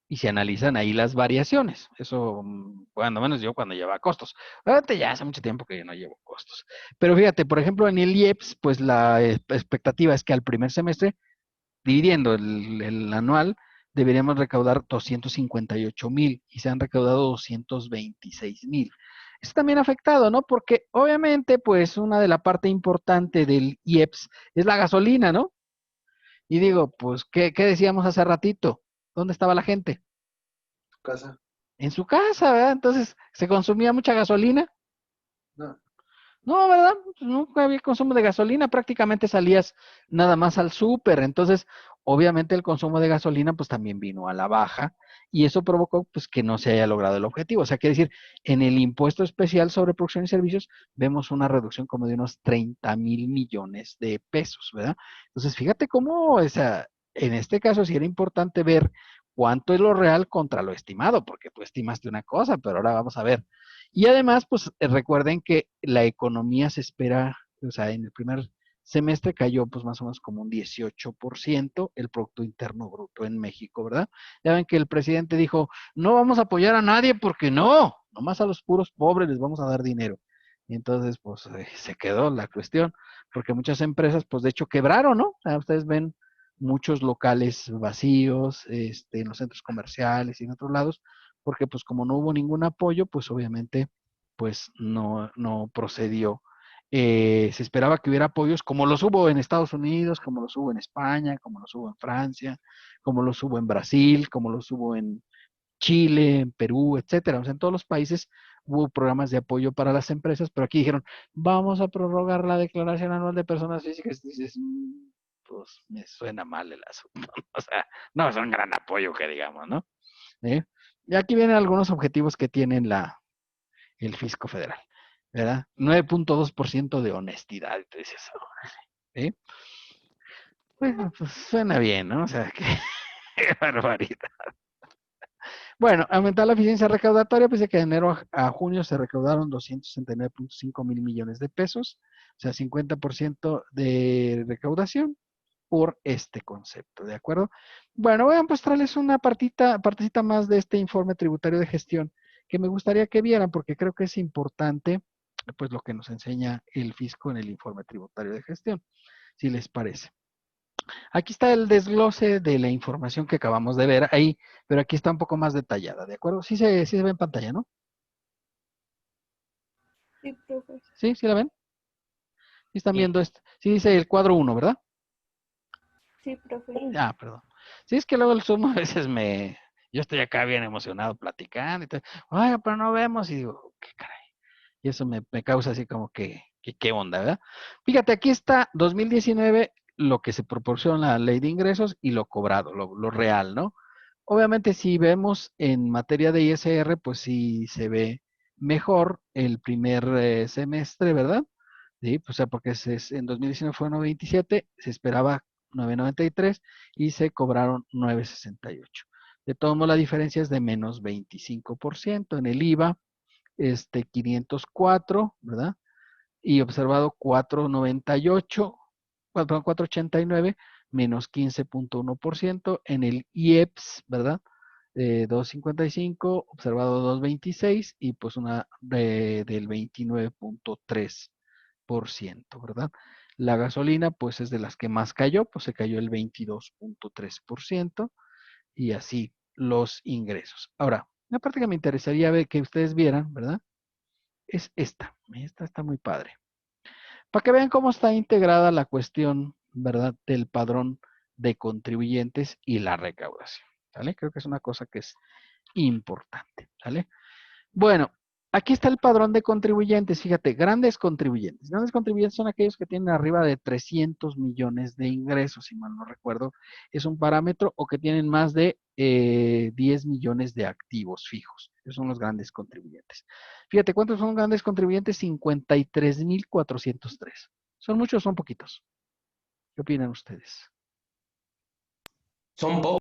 S1: Y se analizan ahí las variaciones. Eso, cuando menos yo cuando llevaba costos. Ahorita ya hace mucho tiempo que yo no llevo costos. Pero fíjate, por ejemplo, en el IEPS, pues la expectativa es que al primer semestre, dividiendo el anual, deberíamos recaudar 258,000 y se han recaudado 226,000. Eso también ha afectado, ¿no? Porque obviamente, pues una de la parte importante del IEPS es la gasolina, ¿no? Y digo, pues, ¿qué decíamos hace ratito? ¿Dónde estaba la gente?
S2: Casa.
S1: En su casa, ¿verdad? Entonces, ¿se consumía mucha gasolina?
S2: No.
S1: No, ¿verdad? Pues nunca había consumo de gasolina, prácticamente salías nada más al súper. Entonces, obviamente el consumo de gasolina pues también vino a la baja y eso provocó pues que no se haya logrado el objetivo. O sea, quiere decir, en el impuesto especial sobre producción y servicios vemos una reducción como de unos 30,000 millones de pesos, ¿verdad? Entonces, fíjate cómo, en este caso sí era importante ver cuánto es lo real contra lo estimado, porque tú estimaste una cosa, pero ahora vamos a ver. Y además, pues recuerden que la economía se espera, o sea, en el primer semestre cayó pues más o menos como un 18% el Producto Interno Bruto en México, ¿verdad? Ya ven que el presidente dijo, no vamos a apoyar a nadie porque no, nomás a los puros pobres les vamos a dar dinero. Y entonces, pues se quedó la cuestión, porque muchas empresas, pues de hecho quebraron, ¿no? O sea, ustedes ven muchos locales vacíos, en los centros comerciales y en otros lados, porque pues como no hubo ningún apoyo, pues obviamente pues no procedió. Se esperaba que hubiera apoyos como los hubo en Estados Unidos, como los hubo en España, como los hubo en Francia, como los hubo en Brasil, como los hubo en Chile, en Perú, etcétera. O sea, en todos los países hubo programas de apoyo para las empresas, pero aquí dijeron, vamos a prorrogar la declaración anual de personas físicas. Y dices, pues me suena mal el asunto. O sea, no es un gran apoyo que digamos, ¿no? Y aquí vienen algunos objetivos que tienen el fisco federal, ¿verdad? 9.2% de honestidad. Y te dices, ¿sí? Bueno, pues suena bien, ¿no? O sea, qué barbaridad. Bueno, aumentar la eficiencia recaudatoria, pues de que de enero a junio se recaudaron 269.5 mil millones de pesos, o sea, 50% de recaudación por este concepto, ¿de acuerdo? Bueno, voy a mostrarles una partecita más de este informe tributario de gestión que me gustaría que vieran porque creo que es importante, pues lo que nos enseña el fisco en el informe tributario de gestión, si les parece. Aquí está el desglose de la información que acabamos de ver ahí, pero aquí está un poco más detallada, ¿de acuerdo? Sí se ve en pantalla, ¿no?
S8: Sí, profe.
S1: ¿Sí? ¿Sí la ven? ¿Sí están
S5: Sí.
S1: viendo esto? Sí dice el cuadro 1, ¿verdad?
S8: Sí, profe.
S1: Ah, perdón. Sí, es que luego el Zoom a veces yo estoy acá bien emocionado platicando y todo. Ay, pero no vemos y digo, qué caray. Y eso me causa así como que qué onda, ¿verdad? Fíjate, aquí está 2019, lo que se proporciona la ley de ingresos y lo cobrado, lo real, ¿no? Obviamente, si vemos en materia de ISR, pues sí se ve mejor el primer semestre, ¿verdad? Sí, pues, o sea, porque en 2019 fue 9.27, se esperaba 9.93 y se cobraron 9.68. De todos modos, la diferencia es de menos 25%. En el IVA, 504, ¿verdad? Y observado 498, perdón, 489, menos 15.1%. En el IEPS, ¿verdad? 255, observado 226 y pues una del 29.3%, ¿verdad? La gasolina, pues es de las que más cayó, pues se cayó el 22.3% y así los ingresos. Ahora, una parte que me interesaría ver que ustedes vieran, ¿verdad? Es esta. Esta está muy padre. Para que vean cómo está integrada la cuestión, ¿verdad? Del padrón de contribuyentes y la recaudación. ¿Vale? Creo que es una cosa que es importante. ¿Vale? Bueno, aquí está el padrón de contribuyentes. Fíjate, grandes contribuyentes. Grandes contribuyentes son aquellos que tienen arriba de 300 millones de ingresos, si mal no recuerdo. Es un parámetro o que tienen más de 10 millones de activos fijos. Esos son los grandes contribuyentes. Fíjate, ¿cuántos son grandes contribuyentes? 53.403. ¿Son muchos o son poquitos? ¿Qué opinan ustedes?
S5: Son pocos.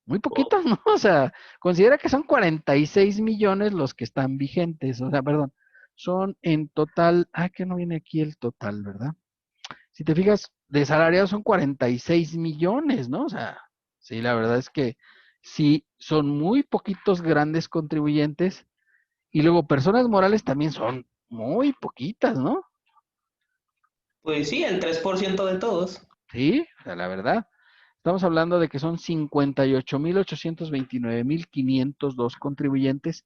S1: Muy poquitos, ¿no? O sea, considera que son 46 millones los que están vigentes. O sea, perdón, son en total, que no viene aquí el total, ¿verdad? Si te fijas, de salariados son 46 millones, ¿no? O sea, sí, la verdad es que sí, son muy poquitos grandes contribuyentes y luego personas morales también son muy poquitas, ¿no?
S5: Pues sí, el 3% de todos.
S1: Sí, o sea, la verdad. Estamos hablando de que son 58.829.502 contribuyentes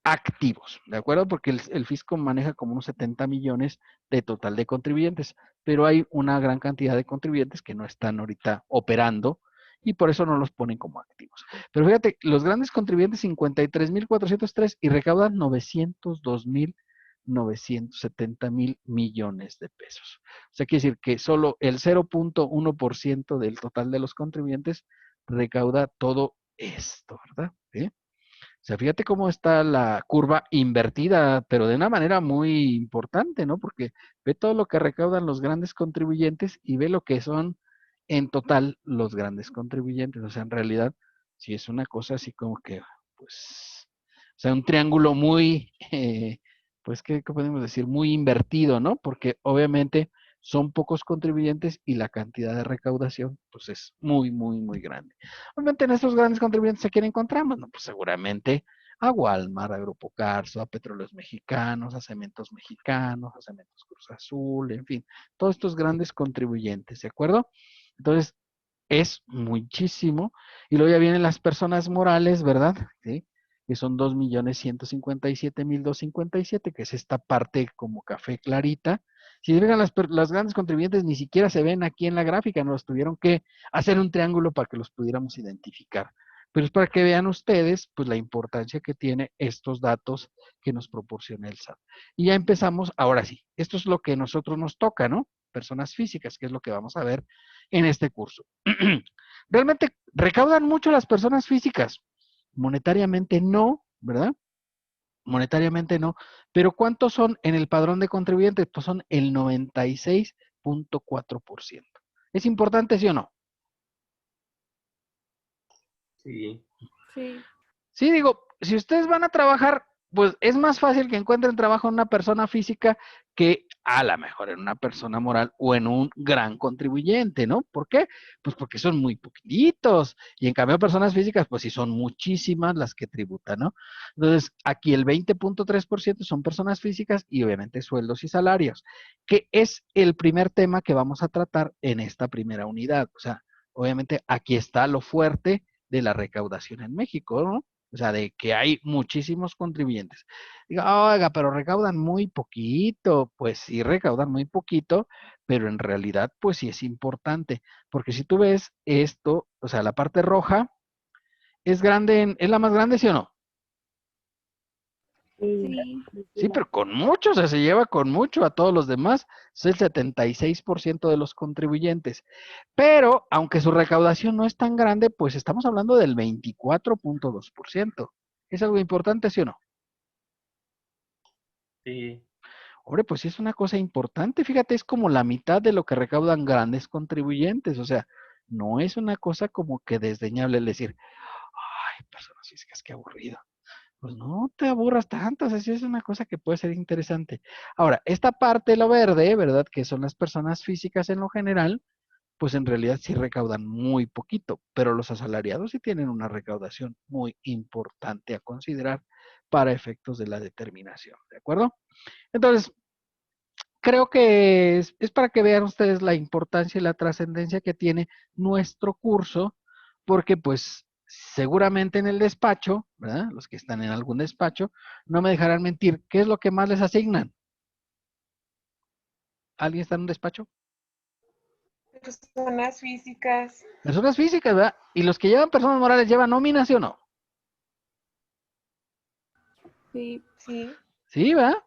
S1: activos, ¿de acuerdo? Porque el fisco maneja como unos 70 millones de total de contribuyentes, pero hay una gran cantidad de contribuyentes que no están ahorita operando y por eso no los ponen como activos. Pero fíjate, los grandes contribuyentes 53.403 y recaudan 970.000 millones de pesos. O sea, quiere decir que solo el 0.1% del total de los contribuyentes recauda todo esto, ¿verdad? ¿Sí? O sea, fíjate cómo está la curva invertida, pero de una manera muy importante, ¿no? Porque ve todo lo que recaudan los grandes contribuyentes y ve lo que son en total los grandes contribuyentes. O sea, en realidad, sí es una cosa así como que, pues, o sea, un triángulo muy, pues, ¿qué podemos decir? Muy invertido, ¿no? Porque obviamente son pocos contribuyentes y la cantidad de recaudación, pues, es muy, muy, muy grande. Obviamente en estos grandes contribuyentes, ¿a quién encontramos? No, pues seguramente a Walmart, a Grupo Carso, a Petróleos Mexicanos, a Cementos Mexicanos, a Cementos Cruz Azul, en fin, todos estos grandes contribuyentes, ¿de acuerdo? Entonces, es muchísimo. Y luego ya vienen las personas morales, ¿verdad? ¿Sí? que son 2.157.257, que es esta parte como café clarita. Si ven las grandes contribuyentes ni siquiera se ven aquí en la gráfica, nos tuvieron que hacer un triángulo para que los pudiéramos identificar. Pero es para que vean ustedes pues la importancia que tiene estos datos que nos proporciona el SAT. Y ya empezamos, ahora sí, esto es lo que a nosotros nos toca, ¿no? Personas físicas, que es lo que vamos a ver en este curso. ¿Realmente recaudan mucho las personas físicas? Monetariamente no, ¿verdad? Monetariamente no. Pero ¿cuántos son en el padrón de contribuyentes? Pues son el 96.4%. ¿Es importante, sí o no?
S5: Sí.
S8: Sí.
S1: Sí, digo, si ustedes van a trabajar, pues es más fácil que encuentren trabajo en una persona física que a lo mejor en una persona moral o en un gran contribuyente, ¿no? ¿Por qué? Pues porque son muy poquitos. Y en cambio, personas físicas, pues sí son muchísimas las que tributan, ¿no? Entonces, aquí el 20.3% son personas físicas y obviamente sueldos y salarios, que es el primer tema que vamos a tratar en esta primera unidad. O sea, obviamente aquí está lo fuerte de la recaudación en México, ¿no? O sea, de que hay muchísimos contribuyentes. Diga, oiga, pero recaudan muy poquito. Pues sí, recaudan muy poquito, pero en realidad, pues sí es importante. Porque si tú ves esto, o sea, la parte roja es grande, ¿es la más grande, sí o no?
S6: Sí,
S8: Sí.
S1: Sí, pero con mucho, o sea, se lleva con mucho a todos los demás. Es el 76% de los contribuyentes. Pero, aunque su recaudación no es tan grande, pues estamos hablando del 24.2%. ¿Es algo importante, sí o no?
S5: Sí.
S1: Hombre, pues sí es una cosa importante. Fíjate, es como la mitad de lo que recaudan grandes contribuyentes. O sea, no es una cosa como que desdeñable el decir, ay, personas físicas, qué aburrido. Pues no te aburras tanto, o sea, sí es una cosa que puede ser interesante. Ahora, esta parte, lo verde, ¿verdad? Que son las personas físicas en lo general, pues en realidad sí recaudan muy poquito, pero los asalariados sí tienen una recaudación muy importante a considerar para efectos de la determinación, ¿de acuerdo? Entonces, creo que es para que vean ustedes la importancia y la trascendencia que tiene nuestro curso, porque pues seguramente en el despacho, ¿verdad? Los que están en algún despacho, no me dejarán mentir, ¿qué es lo que más les asignan? ¿Alguien está en un despacho?
S9: Personas físicas.
S1: Personas físicas, ¿verdad? Y los que llevan personas morales, ¿llevan nómina, sí o no?
S8: Sí.
S9: Sí.
S1: Sí, ¿verdad?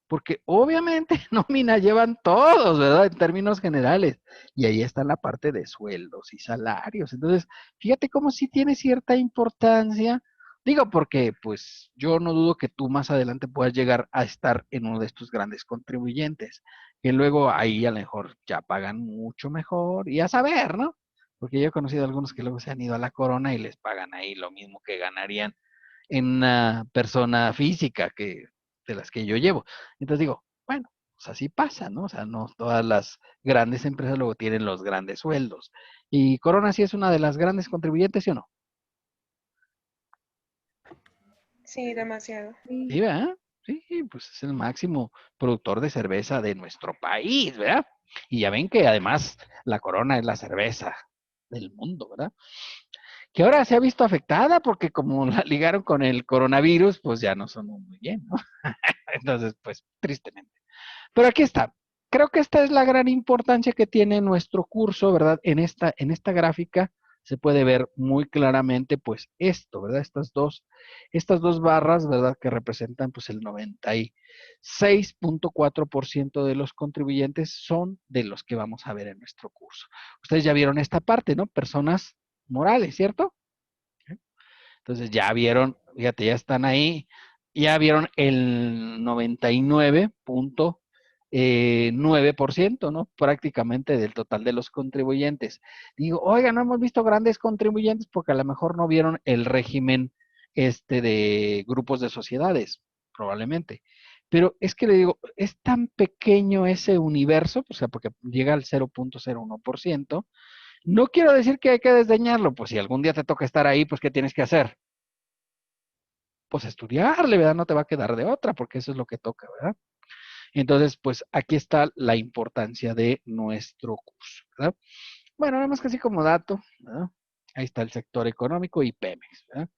S1: Porque obviamente nómina llevan todos, ¿verdad? En términos generales. Y ahí está la parte de sueldos y salarios. Entonces, fíjate cómo sí tiene cierta importancia. Digo, porque pues yo no dudo que tú más adelante puedas llegar a estar en uno de estos grandes contribuyentes, que luego ahí a lo mejor ya pagan mucho mejor y a saber, ¿no? Porque yo he conocido algunos que luego se han ido a la corona y les pagan ahí lo mismo que ganarían en una persona física que de las que yo llevo. Entonces digo, bueno, pues así pasa, ¿no? O sea, no todas las grandes empresas luego tienen los grandes sueldos. Y Corona sí es una de las grandes contribuyentes, ¿sí o no?
S9: Sí, demasiado.
S1: Sí, ¿verdad? Sí, pues es el máximo productor de cerveza de nuestro país, ¿verdad? Y ya ven que además la Corona es la cerveza del mundo, ¿verdad? Que ahora se ha visto afectada porque como la ligaron con el coronavirus, pues ya no sonó muy bien, ¿no? Entonces, pues tristemente. Pero aquí está. Creo que esta es la gran importancia que tiene nuestro curso, ¿verdad? En esta gráfica se puede ver muy claramente, pues, esto, ¿verdad? Estas dos barras, ¿verdad? Que representan, pues, el 96.4% de los contribuyentes son de los que vamos a ver en nuestro curso. Ustedes ya vieron esta parte, ¿no? Personas morales, ¿cierto? Entonces ya vieron, fíjate, ya están ahí, ya vieron el 99.9%, ¿no? Prácticamente del total de los contribuyentes. Digo, oiga, no hemos visto grandes contribuyentes porque a lo mejor no vieron el régimen de grupos de sociedades, probablemente. Pero es que le digo, es tan pequeño ese universo, o sea, porque llega al 0.01%. No quiero decir que hay que desdeñarlo, pues si algún día te toca estar ahí, pues ¿qué tienes que hacer? Pues estudiarle, ¿verdad? No te va a quedar de otra, porque eso es lo que toca, ¿verdad? Entonces, pues aquí está la importancia de nuestro curso, ¿verdad? Bueno, nada más que así como dato, ¿verdad? Ahí está el sector económico y Pemex, ¿verdad?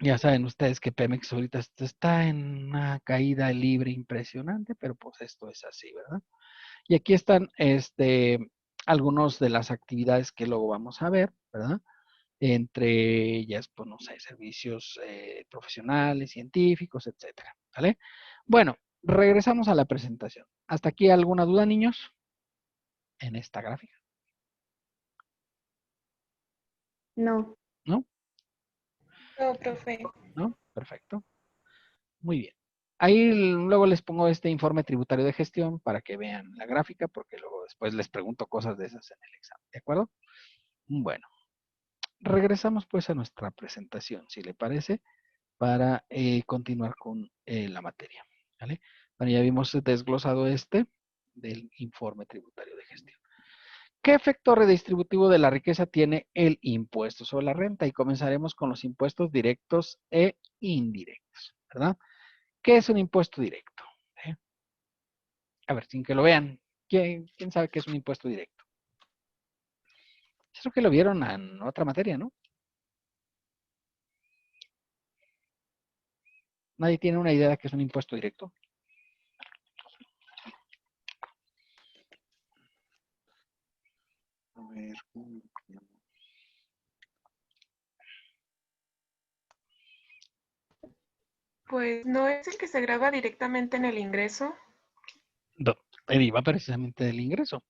S1: Ya saben ustedes que Pemex ahorita está en una caída libre impresionante, pero pues esto es así, ¿verdad? Y aquí están algunos de las actividades que luego vamos a ver, ¿verdad? Entre ellas, pues no sé, servicios profesionales, científicos, etcétera, ¿vale? Bueno, regresamos a la presentación. ¿Hasta aquí alguna duda, niños? En esta gráfica,
S6: No.
S1: ¿no?
S9: No, profe.
S1: ¿No? Perfecto. Muy bien. Ahí luego les pongo este informe tributario de gestión para que vean la gráfica, porque luego después les pregunto cosas de esas en el examen, ¿de acuerdo? Bueno, regresamos pues a nuestra presentación, si le parece, para continuar con la materia, ¿vale? Bueno, ya vimos desglosado del informe tributario de gestión. ¿Qué efecto redistributivo de la riqueza tiene el impuesto sobre la renta? Y comenzaremos con los impuestos directos e indirectos, ¿verdad? ¿Qué es un impuesto directo? A ver, sin que lo vean, ¿quién sabe qué es un impuesto directo? Creo que lo vieron en otra materia, ¿no? ¿Nadie tiene una idea de qué es un impuesto directo?
S2: A ver, ¿cómo se llama?
S9: Pues no es el que se graba directamente en el ingreso.
S1: No, deriva precisamente del ingreso.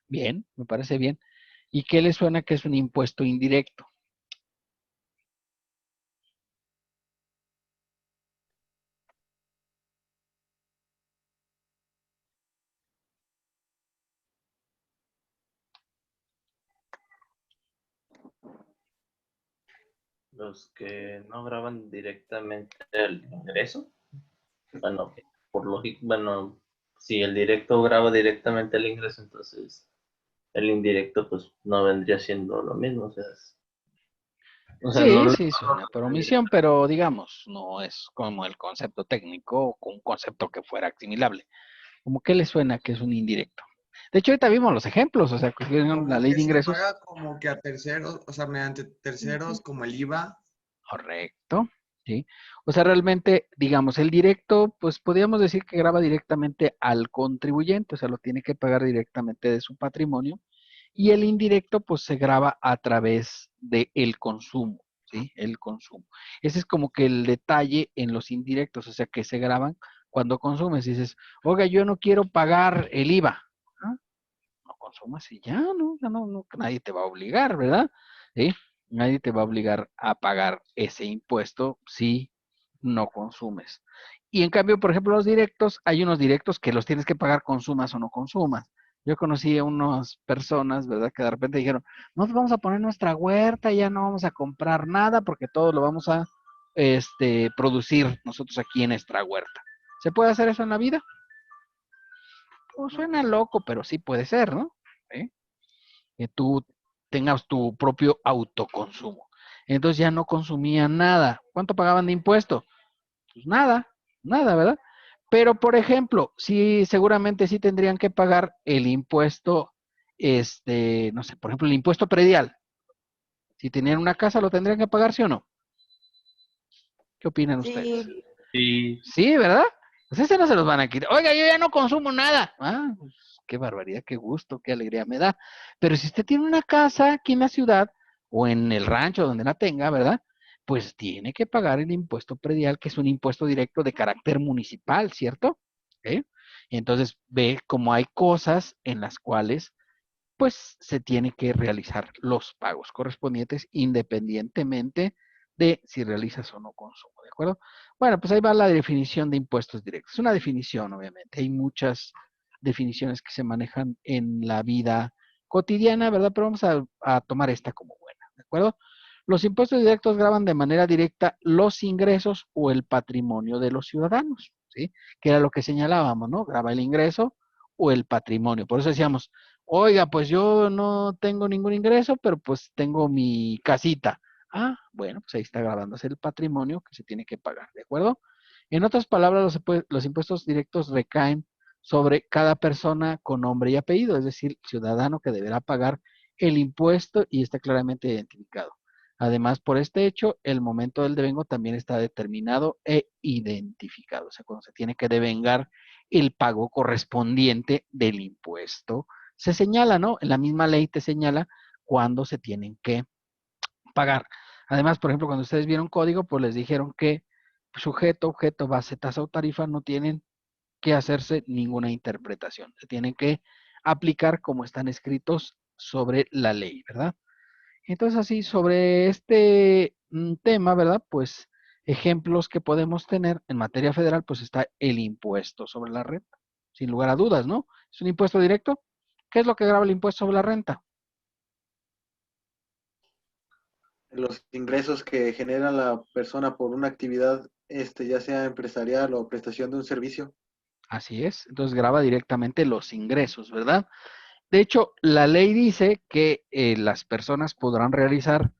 S1: Bien, me parece bien. ¿Y qué le suena que es un impuesto indirecto?
S5: Los que no graban directamente el ingreso. Bueno, por lógica, bueno, si el directo graba directamente el ingreso, entonces el indirecto pues no vendría siendo lo mismo. O sea, no
S1: Sí,
S5: lo
S1: sí, suena por omisión, pero digamos, no es como el concepto técnico o un concepto que fuera asimilable. ¿Cómo qué le suena que es un indirecto? De hecho, ahorita vimos los ejemplos, o sea, que vieron la
S10: Como
S1: ley
S10: que
S1: de
S10: se
S1: ingresos.
S10: paga como que a terceros, o sea, mediante terceros, como el IVA.
S1: Correcto, ¿sí? O sea, realmente, digamos, el directo, pues podríamos decir que graba directamente al contribuyente, o sea, lo tiene que pagar directamente de su patrimonio, y el indirecto, pues se graba a través del consumo, ¿sí? El consumo. Ese es como que el detalle en los indirectos, o sea, que se graban cuando consumes. Dices, oiga, yo no quiero pagar el IVA. ¿Ah? No consumas y ya, ¿no? Ya no, nadie te va a obligar, ¿verdad? ¿Sí? Nadie te va a obligar a pagar ese impuesto si no consumes. Y en cambio, por ejemplo, los directos, hay unos directos que los tienes que pagar consumas o no consumas. Yo conocí a unas personas, ¿verdad? Que de repente dijeron, nos vamos a poner nuestra huerta, ya no vamos a comprar nada porque todo lo vamos a producir nosotros aquí en nuestra huerta. ¿Se puede hacer eso en la vida? Pues suena loco, pero sí puede ser, ¿no? ¿Sí? Que tú tengas tu propio autoconsumo. Entonces ya no consumían nada. ¿Cuánto pagaban de impuesto? Pues nada, nada, ¿verdad? Pero, por ejemplo, sí, seguramente sí tendrían que pagar el impuesto, no sé, por ejemplo, el impuesto predial. Si tenían una casa, ¿lo tendrían que pagar, sí o no? ¿Qué opinan ustedes?
S6: Sí.
S5: Sí,
S1: Sí, ¿verdad? Pues ese no se los van a quitar. Oiga, yo ya no consumo nada. Ah, pues qué barbaridad, qué gusto, qué alegría me da. Pero si usted tiene una casa aquí en la ciudad o en el rancho donde la tenga, ¿verdad? Pues tiene que pagar el impuesto predial, que es un impuesto directo de carácter municipal, ¿cierto? ¿Eh? Y entonces ve cómo hay cosas en las cuales pues se tiene que realizar los pagos correspondientes independientemente de si realizas o no consumo, ¿de acuerdo? Bueno, pues ahí va la definición de impuestos directos. Es una definición, obviamente. Hay muchas definiciones que se manejan en la vida cotidiana, ¿verdad? Pero vamos a tomar esta como buena, ¿de acuerdo? Los impuestos directos graban de manera directa los ingresos o el patrimonio de los ciudadanos, ¿sí? Que era lo que señalábamos, ¿no? Graba el ingreso o el patrimonio. Por eso decíamos, oiga, pues yo no tengo ningún ingreso, pero pues tengo mi casita. Ah, bueno, pues ahí está grabándose el patrimonio que se tiene que pagar, ¿de acuerdo? En otras palabras, los impuestos directos recaen sobre cada persona con nombre y apellido, es decir, ciudadano que deberá pagar el impuesto y está claramente identificado. Además, por este hecho, el momento del devengo también está determinado e identificado. O sea, cuando se tiene que devengar el pago correspondiente del impuesto, se señala, ¿no? En la misma ley te señala cuándo se tienen que pagar. Además, por ejemplo, cuando ustedes vieron código, pues les dijeron que sujeto, objeto, base, tasa o tarifa no tienen que hacerse ninguna interpretación. Se tienen que aplicar como están escritos sobre la ley, ¿verdad? Entonces, así, sobre este tema, ¿verdad? Pues ejemplos que podemos tener en materia federal, pues está el impuesto sobre la renta, sin lugar a dudas, ¿no? Es un impuesto directo. ¿Qué es lo que grava el impuesto sobre la renta?
S2: Los ingresos que genera la persona por una actividad, ya sea empresarial o prestación de un servicio.
S1: Así es. Entonces grava directamente los ingresos, ¿verdad? De hecho, la ley dice que las personas podrán realizar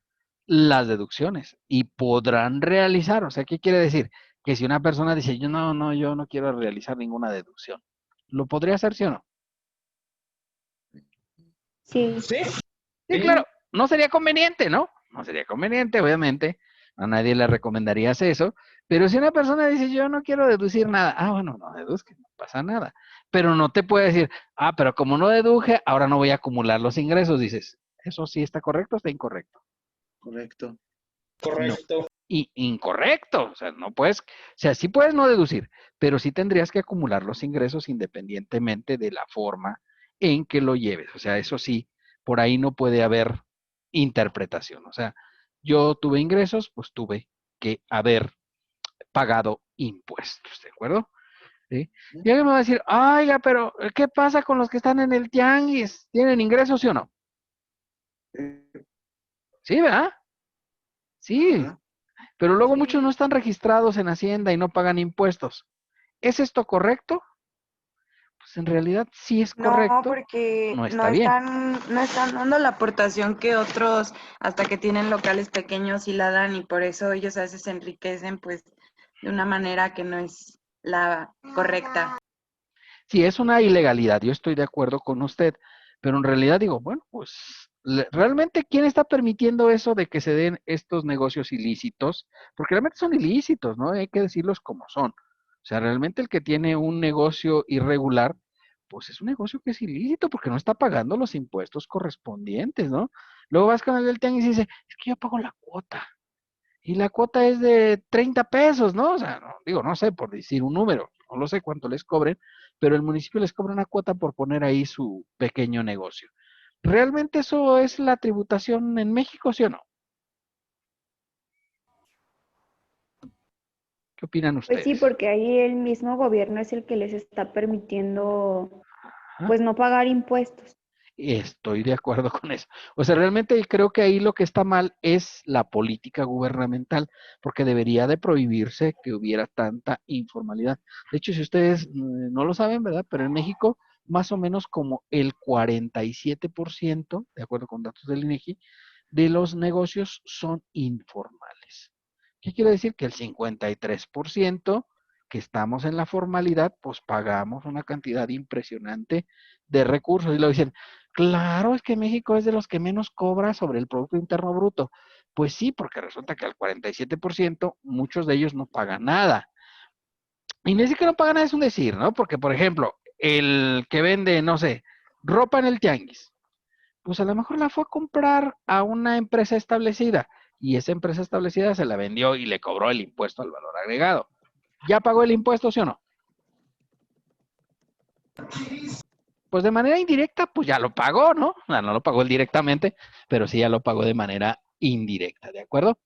S1: las deducciones y podrán realizar, o sea, ¿qué quiere decir? Que si una persona dice, yo no quiero realizar ninguna deducción, ¿lo podría hacer, sí o no?
S6: Sí.
S1: Sí, claro, no sería conveniente, ¿no? No sería conveniente, obviamente, a nadie le recomendarías eso, pero si una persona dice, yo no quiero deducir nada, bueno, no deduzca, no pasa nada, pero no te puede decir, pero como no deduje, ahora no voy a acumular los ingresos, dices, ¿eso sí está correcto o está incorrecto?
S2: Correcto.
S1: No. Y incorrecto, o sea, no puedes, o sea, sí puedes no deducir, pero sí tendrías que acumular los ingresos independientemente de la forma en que lo lleves, o sea, eso sí, por ahí no puede haber interpretación, o sea, yo tuve ingresos, pues tuve que haber pagado impuestos, ¿de acuerdo? ¿Sí? Y alguien me va a decir, oiga, pero ¿qué pasa con los que están en el tianguis? ¿Tienen ingresos, sí o no? Sí, ¿verdad? Sí,
S2: Ajá.
S1: pero luego muchos no
S9: Sí.
S1: están registrados en Hacienda y no pagan impuestos. ¿Es esto correcto? Pues en realidad sí es
S8: No,
S1: correcto,
S8: porque
S1: no está bien.
S8: no están dando la aportación que otros, hasta que tienen locales pequeños, sí la dan, y por eso ellos a veces se enriquecen, pues, de una manera que no es la correcta.
S1: Sí, es una ilegalidad, yo estoy de acuerdo con usted, pero en realidad digo, bueno, pues realmente ¿quién está permitiendo eso de que se den estos negocios ilícitos? Porque realmente son ilícitos, ¿no? Hay que decirlos como son. O sea, realmente el que tiene un negocio irregular, pues es un negocio que es ilícito porque no está pagando los impuestos correspondientes, ¿no? Luego vas con el del tianguis y dice, es que yo pago la cuota. Y la cuota es de 30 pesos, ¿no? O sea, no, digo, no sé, por decir un número, no lo sé cuánto les cobren, pero el municipio les cobra una cuota por poner ahí su pequeño negocio. ¿Realmente eso es la tributación en México, sí o no? ¿Qué opinan
S6: Pues sí,
S1: ustedes?
S6: porque ahí el mismo gobierno es el que les está permitiendo,
S1: Ajá.
S6: pues, no pagar impuestos.
S1: Estoy de acuerdo con eso. O sea, realmente creo que ahí lo que está mal es la política gubernamental, porque debería de prohibirse que hubiera tanta informalidad. De hecho, si ustedes no lo saben, ¿verdad? Pero en México, más o menos como el 47%, de acuerdo con datos del INEGI, de los negocios son informales. ¿Qué quiere decir? Que el 53% que estamos en la formalidad, pues pagamos una cantidad impresionante de recursos. Y lo dicen, claro, es que México es de los que menos cobra sobre el Producto Interno Bruto. Pues sí, porque resulta que al 47% muchos de ellos no pagan nada. Y no decir que no pagan nada es un decir, ¿no? Porque, por ejemplo, el que vende, no sé, ropa en el tianguis, pues a lo mejor la fue a comprar a una empresa establecida y esa empresa establecida se la vendió y le cobró el impuesto al valor agregado. ¿Ya pagó el impuesto, sí o no? Pues de manera indirecta, pues ya lo pagó, ¿no? O sea, no lo pagó él directamente, pero sí ya lo pagó de manera indirecta, ¿de acuerdo?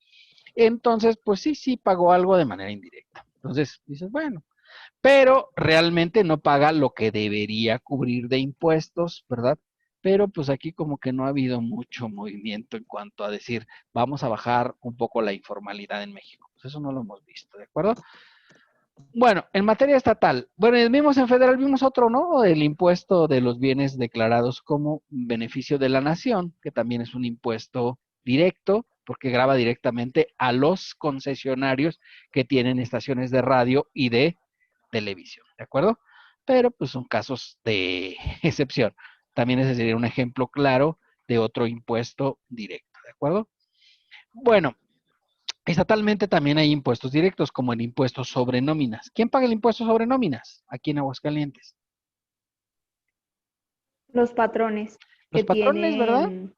S1: Entonces, pues sí pagó algo de manera indirecta. Entonces, dices, bueno, pero realmente no paga lo que debería cubrir de impuestos, ¿verdad? Pero pues aquí como que no ha habido mucho movimiento en cuanto a decir, vamos a bajar un poco la informalidad en México. Pues eso no lo hemos visto, ¿de acuerdo? Bueno, en materia estatal, bueno, vimos en federal, vimos otro, ¿no? El impuesto de los bienes declarados como beneficio de la nación, que también es un impuesto directo, porque grava directamente a los concesionarios que tienen estaciones de radio y de televisión, ¿de acuerdo? Pero pues son casos de excepción. También ese sería un ejemplo claro de otro impuesto directo, ¿de acuerdo? Bueno, estatalmente también hay impuestos directos, como el impuesto sobre nóminas. ¿Quién paga el impuesto sobre nóminas aquí en Aguascalientes?
S6: Los patrones
S1: Los
S6: que
S1: patrones, ¿verdad?
S6: tienen,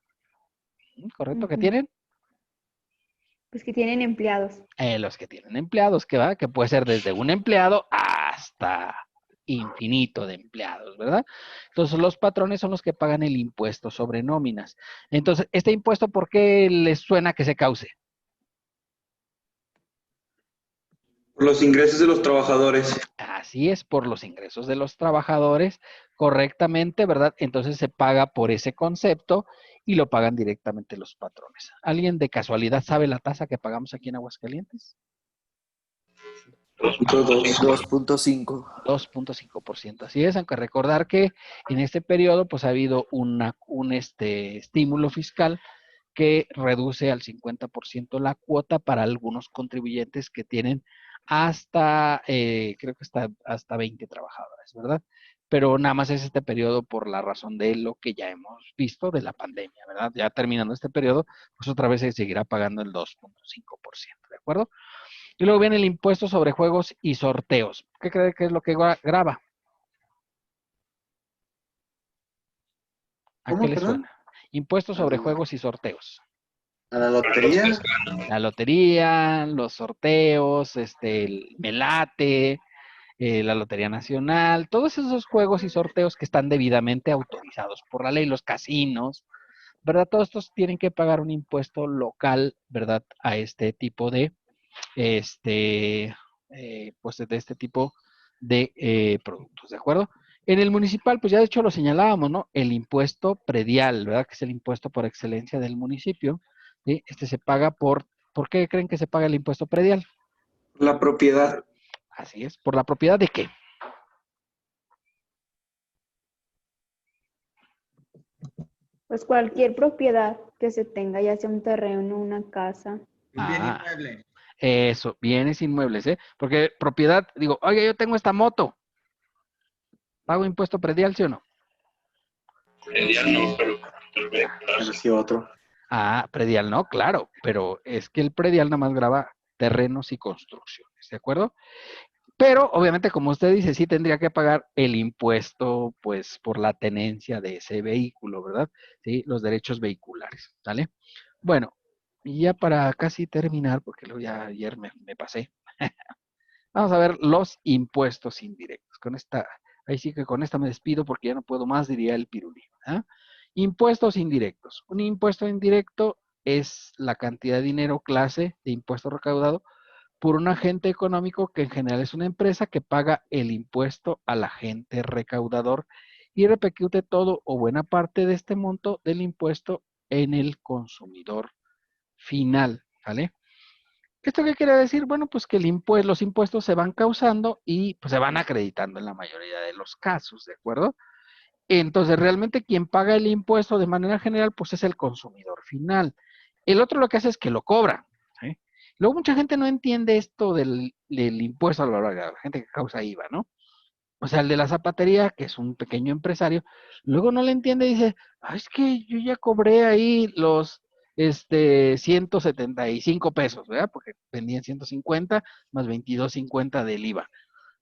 S1: Correcto, que
S6: ujú,
S1: tienen.
S6: pues que tienen empleados.
S1: Los que tienen empleados, que va, que puede ser desde un empleado hasta infinito de empleados, ¿verdad? Entonces, los patrones son los que pagan el impuesto sobre nóminas. Entonces, este impuesto, ¿por qué les suena que se cause?
S11: Los ingresos de los trabajadores.
S1: Así es, por los ingresos de los trabajadores, correctamente, ¿verdad? Entonces se paga por ese concepto y lo pagan directamente los patrones. ¿Alguien de casualidad sabe la tasa que pagamos aquí en Aguascalientes?
S12: 2.5.
S1: 2.5%. Así es, aunque recordar que en este periodo pues ha habido un estímulo fiscal que reduce al 50% la cuota para algunos contribuyentes que tienen hasta, creo que hasta 20 trabajadores, ¿verdad? Pero nada más es este periodo por la razón de lo que ya hemos visto de la pandemia, ¿verdad? Ya terminando este periodo, pues otra vez se seguirá pagando el 2.5%, ¿de acuerdo? Y luego viene el impuesto sobre juegos y sorteos. ¿Qué cree que es lo que graba? ¿A qué
S2: ¿Cómo,
S1: le
S2: perdón?
S1: suena? Impuesto sobre
S2: Ah,
S1: juegos y sorteos.
S2: ¿A la lotería?
S1: La lotería, los sorteos, el melate, la Lotería Nacional, todos esos juegos y sorteos que están debidamente autorizados por la ley, los casinos, ¿verdad? Todos estos tienen que pagar un impuesto local, ¿verdad? A este tipo de, pues de este tipo de productos, ¿de acuerdo? En el municipal, pues ya de hecho lo señalábamos, ¿no? El impuesto predial, ¿verdad? Que es el impuesto por excelencia del municipio, ¿sí? Este se paga ¿por qué creen que se paga el impuesto predial?
S11: La propiedad.
S1: Así es, ¿por la propiedad de qué?
S6: Pues cualquier propiedad que se tenga, ya sea un terreno, una casa.
S10: Un bien
S1: Ah,
S10: inmueble.
S1: eso, bienes inmuebles, ¿eh? Porque propiedad, digo, oye, yo tengo esta moto, ¿pago impuesto predial, sí o no?
S7: Predial no, pero
S2: Pero sí otro.
S1: Ah, predial no, claro, pero es que el predial nada más graba terrenos y construcciones, ¿de acuerdo? Pero obviamente, como usted dice, sí tendría que pagar el impuesto, pues, por la tenencia de ese vehículo, ¿verdad? Sí, los derechos vehiculares, ¿sale? Bueno, y ya para casi terminar, porque luego ya ayer me pasé, vamos a ver los impuestos indirectos. Ahí sí que con esta me despido porque ya no puedo más, diría el pirulí. ¿Ah? Impuestos indirectos. Un impuesto indirecto es la cantidad de dinero clase de impuesto recaudado por un agente económico que en general es una empresa que paga el impuesto al agente recaudador y repercute todo o buena parte de este monto del impuesto en el consumidor final, ¿vale? ¿Esto qué quiere decir? Bueno, pues que los impuestos se van causando y pues, se van acreditando en la mayoría de los casos, ¿de acuerdo? Entonces, realmente quien paga el impuesto de manera general, pues es el consumidor final. El otro lo que hace es que lo cobra, ¿sí? Luego mucha gente no entiende esto del impuesto al valor agregado, gente que causa IVA, ¿no? O sea, el de la zapatería, que es un pequeño empresario, luego no le entiende y dice, ah, es que yo ya cobré ahí los 175 pesos, ¿verdad? Porque vendían 150 más 22.50 del IVA.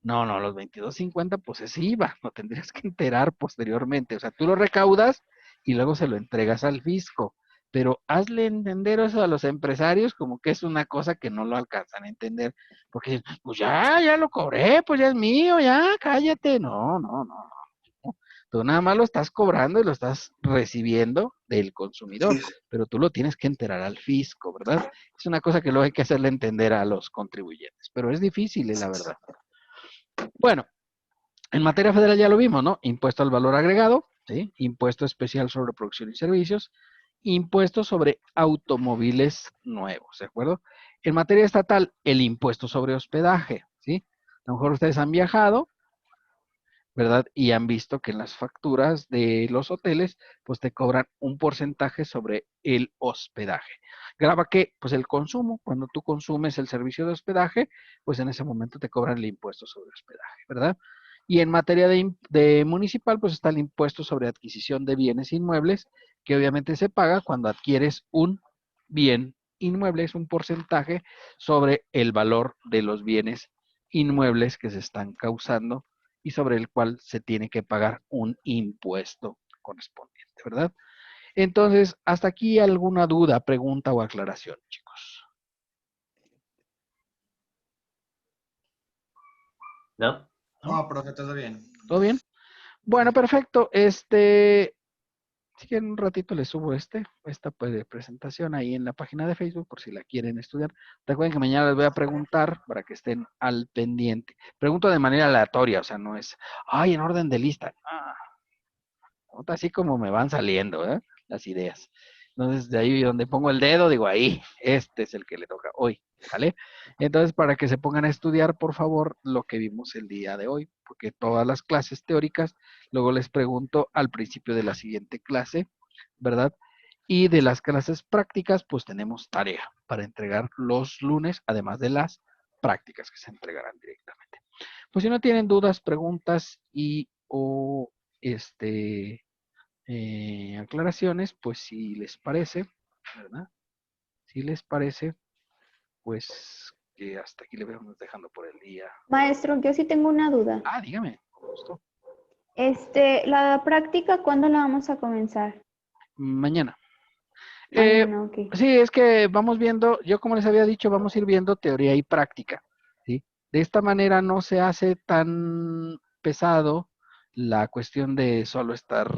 S1: No, no, los 22.50 pues es IVA, lo tendrías que enterar posteriormente. O sea, tú lo recaudas y luego se lo entregas al fisco. Pero hazle entender eso a los empresarios como que es una cosa que no lo alcanzan a entender. Porque, pues ya lo cobré, pues ya es mío, ya, cállate. No, no, no, no. Tú nada más lo estás cobrando y lo estás recibiendo del consumidor, pero tú lo tienes que enterar al fisco, ¿verdad? Es una cosa que luego hay que hacerle entender a los contribuyentes, pero es difícil, la verdad. Bueno, en materia federal ya lo vimos, ¿no? Impuesto al valor agregado, ¿sí? Impuesto especial sobre producción y servicios, impuesto sobre automóviles nuevos, ¿de acuerdo? En materia estatal, el impuesto sobre hospedaje, ¿sí? A lo mejor ustedes han viajado, ¿verdad? Y han visto que en las facturas de los hoteles, pues te cobran un porcentaje sobre el hospedaje. Graba que, pues el consumo, cuando tú consumes el servicio de hospedaje, pues en ese momento te cobran el impuesto sobre hospedaje, ¿verdad? Y en materia de municipal, pues está el impuesto sobre adquisición de bienes inmuebles, que obviamente se paga cuando adquieres un bien inmueble es un porcentaje sobre el valor de los bienes inmuebles que se están causando y sobre el cual se tiene que pagar un impuesto correspondiente, ¿verdad? Entonces, hasta aquí alguna duda, pregunta o aclaración, chicos.
S5: ¿No?
S10: No, profe, todo bien.
S1: ¿Todo bien? Bueno, perfecto. Si quieren un ratito les subo esta pues, presentación ahí en la página de Facebook por si la quieren estudiar. Recuerden que mañana les voy a preguntar para que estén al pendiente. Pregunto de manera aleatoria, o sea, no es, ay, en orden de lista. Así como me van saliendo, las ideas. Entonces, de ahí donde pongo el dedo, digo, ahí, este es el que le toca hoy, ¿vale? Entonces, para que se pongan a estudiar, por favor, lo que vimos el día de hoy, porque todas las clases teóricas, luego les pregunto al principio de la siguiente clase, ¿verdad? Y de las clases prácticas, pues tenemos tarea para entregar los lunes, además de las prácticas que se entregarán directamente. Pues si no tienen dudas, preguntas o aclaraciones, pues si les parece, ¿verdad? Si les parece, pues que hasta aquí le vamos dejando por el día.
S6: Maestro, yo sí tengo una duda.
S1: Dígame, con gusto.
S6: La práctica, ¿cuándo la vamos a comenzar?
S1: Mañana.
S6: Mañana, ok.
S1: Sí, es que vamos viendo, yo como les había dicho, vamos a ir viendo teoría y práctica, ¿sí? De esta manera no se hace tan pesado la cuestión de solo estar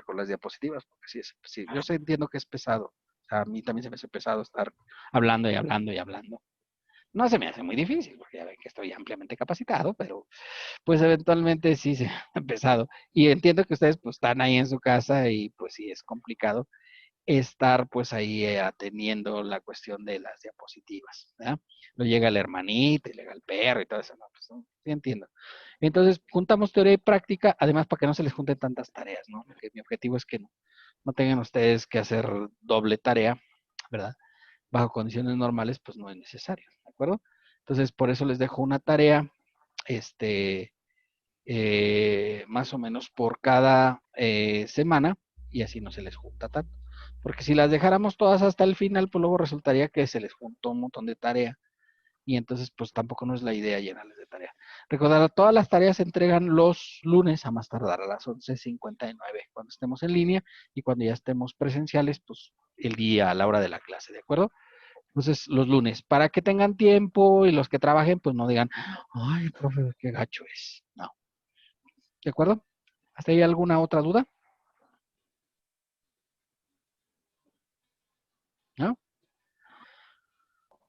S1: con las diapositivas, porque sí, yo entiendo que es pesado. O sea, a mí también se me hace pesado estar hablando y hablando y hablando. No se me hace muy difícil, porque ya ven que estoy ampliamente capacitado, pero pues eventualmente sí se me hace pesado. Y entiendo que ustedes pues están ahí en su casa y pues sí es complicado estar pues ahí atendiendo la cuestión de las diapositivas, ¿verdad? Lo llega el hermanito y llega el perro y todo eso, ¿no? Pues, ¿no? Sí entiendo. Entonces, juntamos teoría y práctica, además para que no se les junten tantas tareas, ¿no? Porque mi objetivo es que no tengan ustedes que hacer doble tarea, ¿verdad? Bajo condiciones normales, pues no es necesario, ¿de acuerdo? Entonces, por eso les dejo una tarea, más o menos por cada semana, y así no se les junta tanto. Porque si las dejáramos todas hasta el final, pues luego resultaría que se les juntó un montón de tarea. Y entonces, pues tampoco no es la idea llenarles de tarea. Recordar, todas las tareas se entregan los lunes a más tardar a las 11:59, cuando estemos en línea y cuando ya estemos presenciales, pues el día a la hora de la clase, ¿de acuerdo? Entonces, los lunes, para que tengan tiempo y los que trabajen, pues no digan, ay, profe, qué gacho es. No. ¿De acuerdo? ¿Hasta ahí alguna otra duda? ¿No?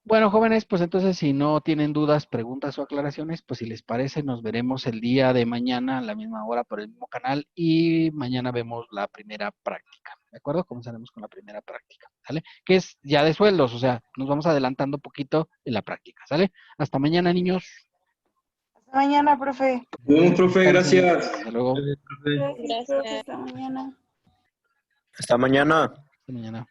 S1: Bueno, jóvenes, pues entonces si no tienen dudas, preguntas o aclaraciones, pues si les parece, nos veremos el día de mañana a la misma hora por el mismo canal y mañana vemos la primera práctica, ¿de acuerdo? Comenzaremos con la primera práctica, ¿sale? Que es ya de sueldos, o sea, nos vamos adelantando un poquito en la práctica, ¿sale? Hasta mañana, niños.
S8: Hasta mañana, profe.
S11: Nos vemos, profe,
S1: Descansen.
S11: gracias.
S1: Hasta luego.
S6: Gracias. Hasta mañana.
S12: Hasta mañana.
S1: Hasta mañana.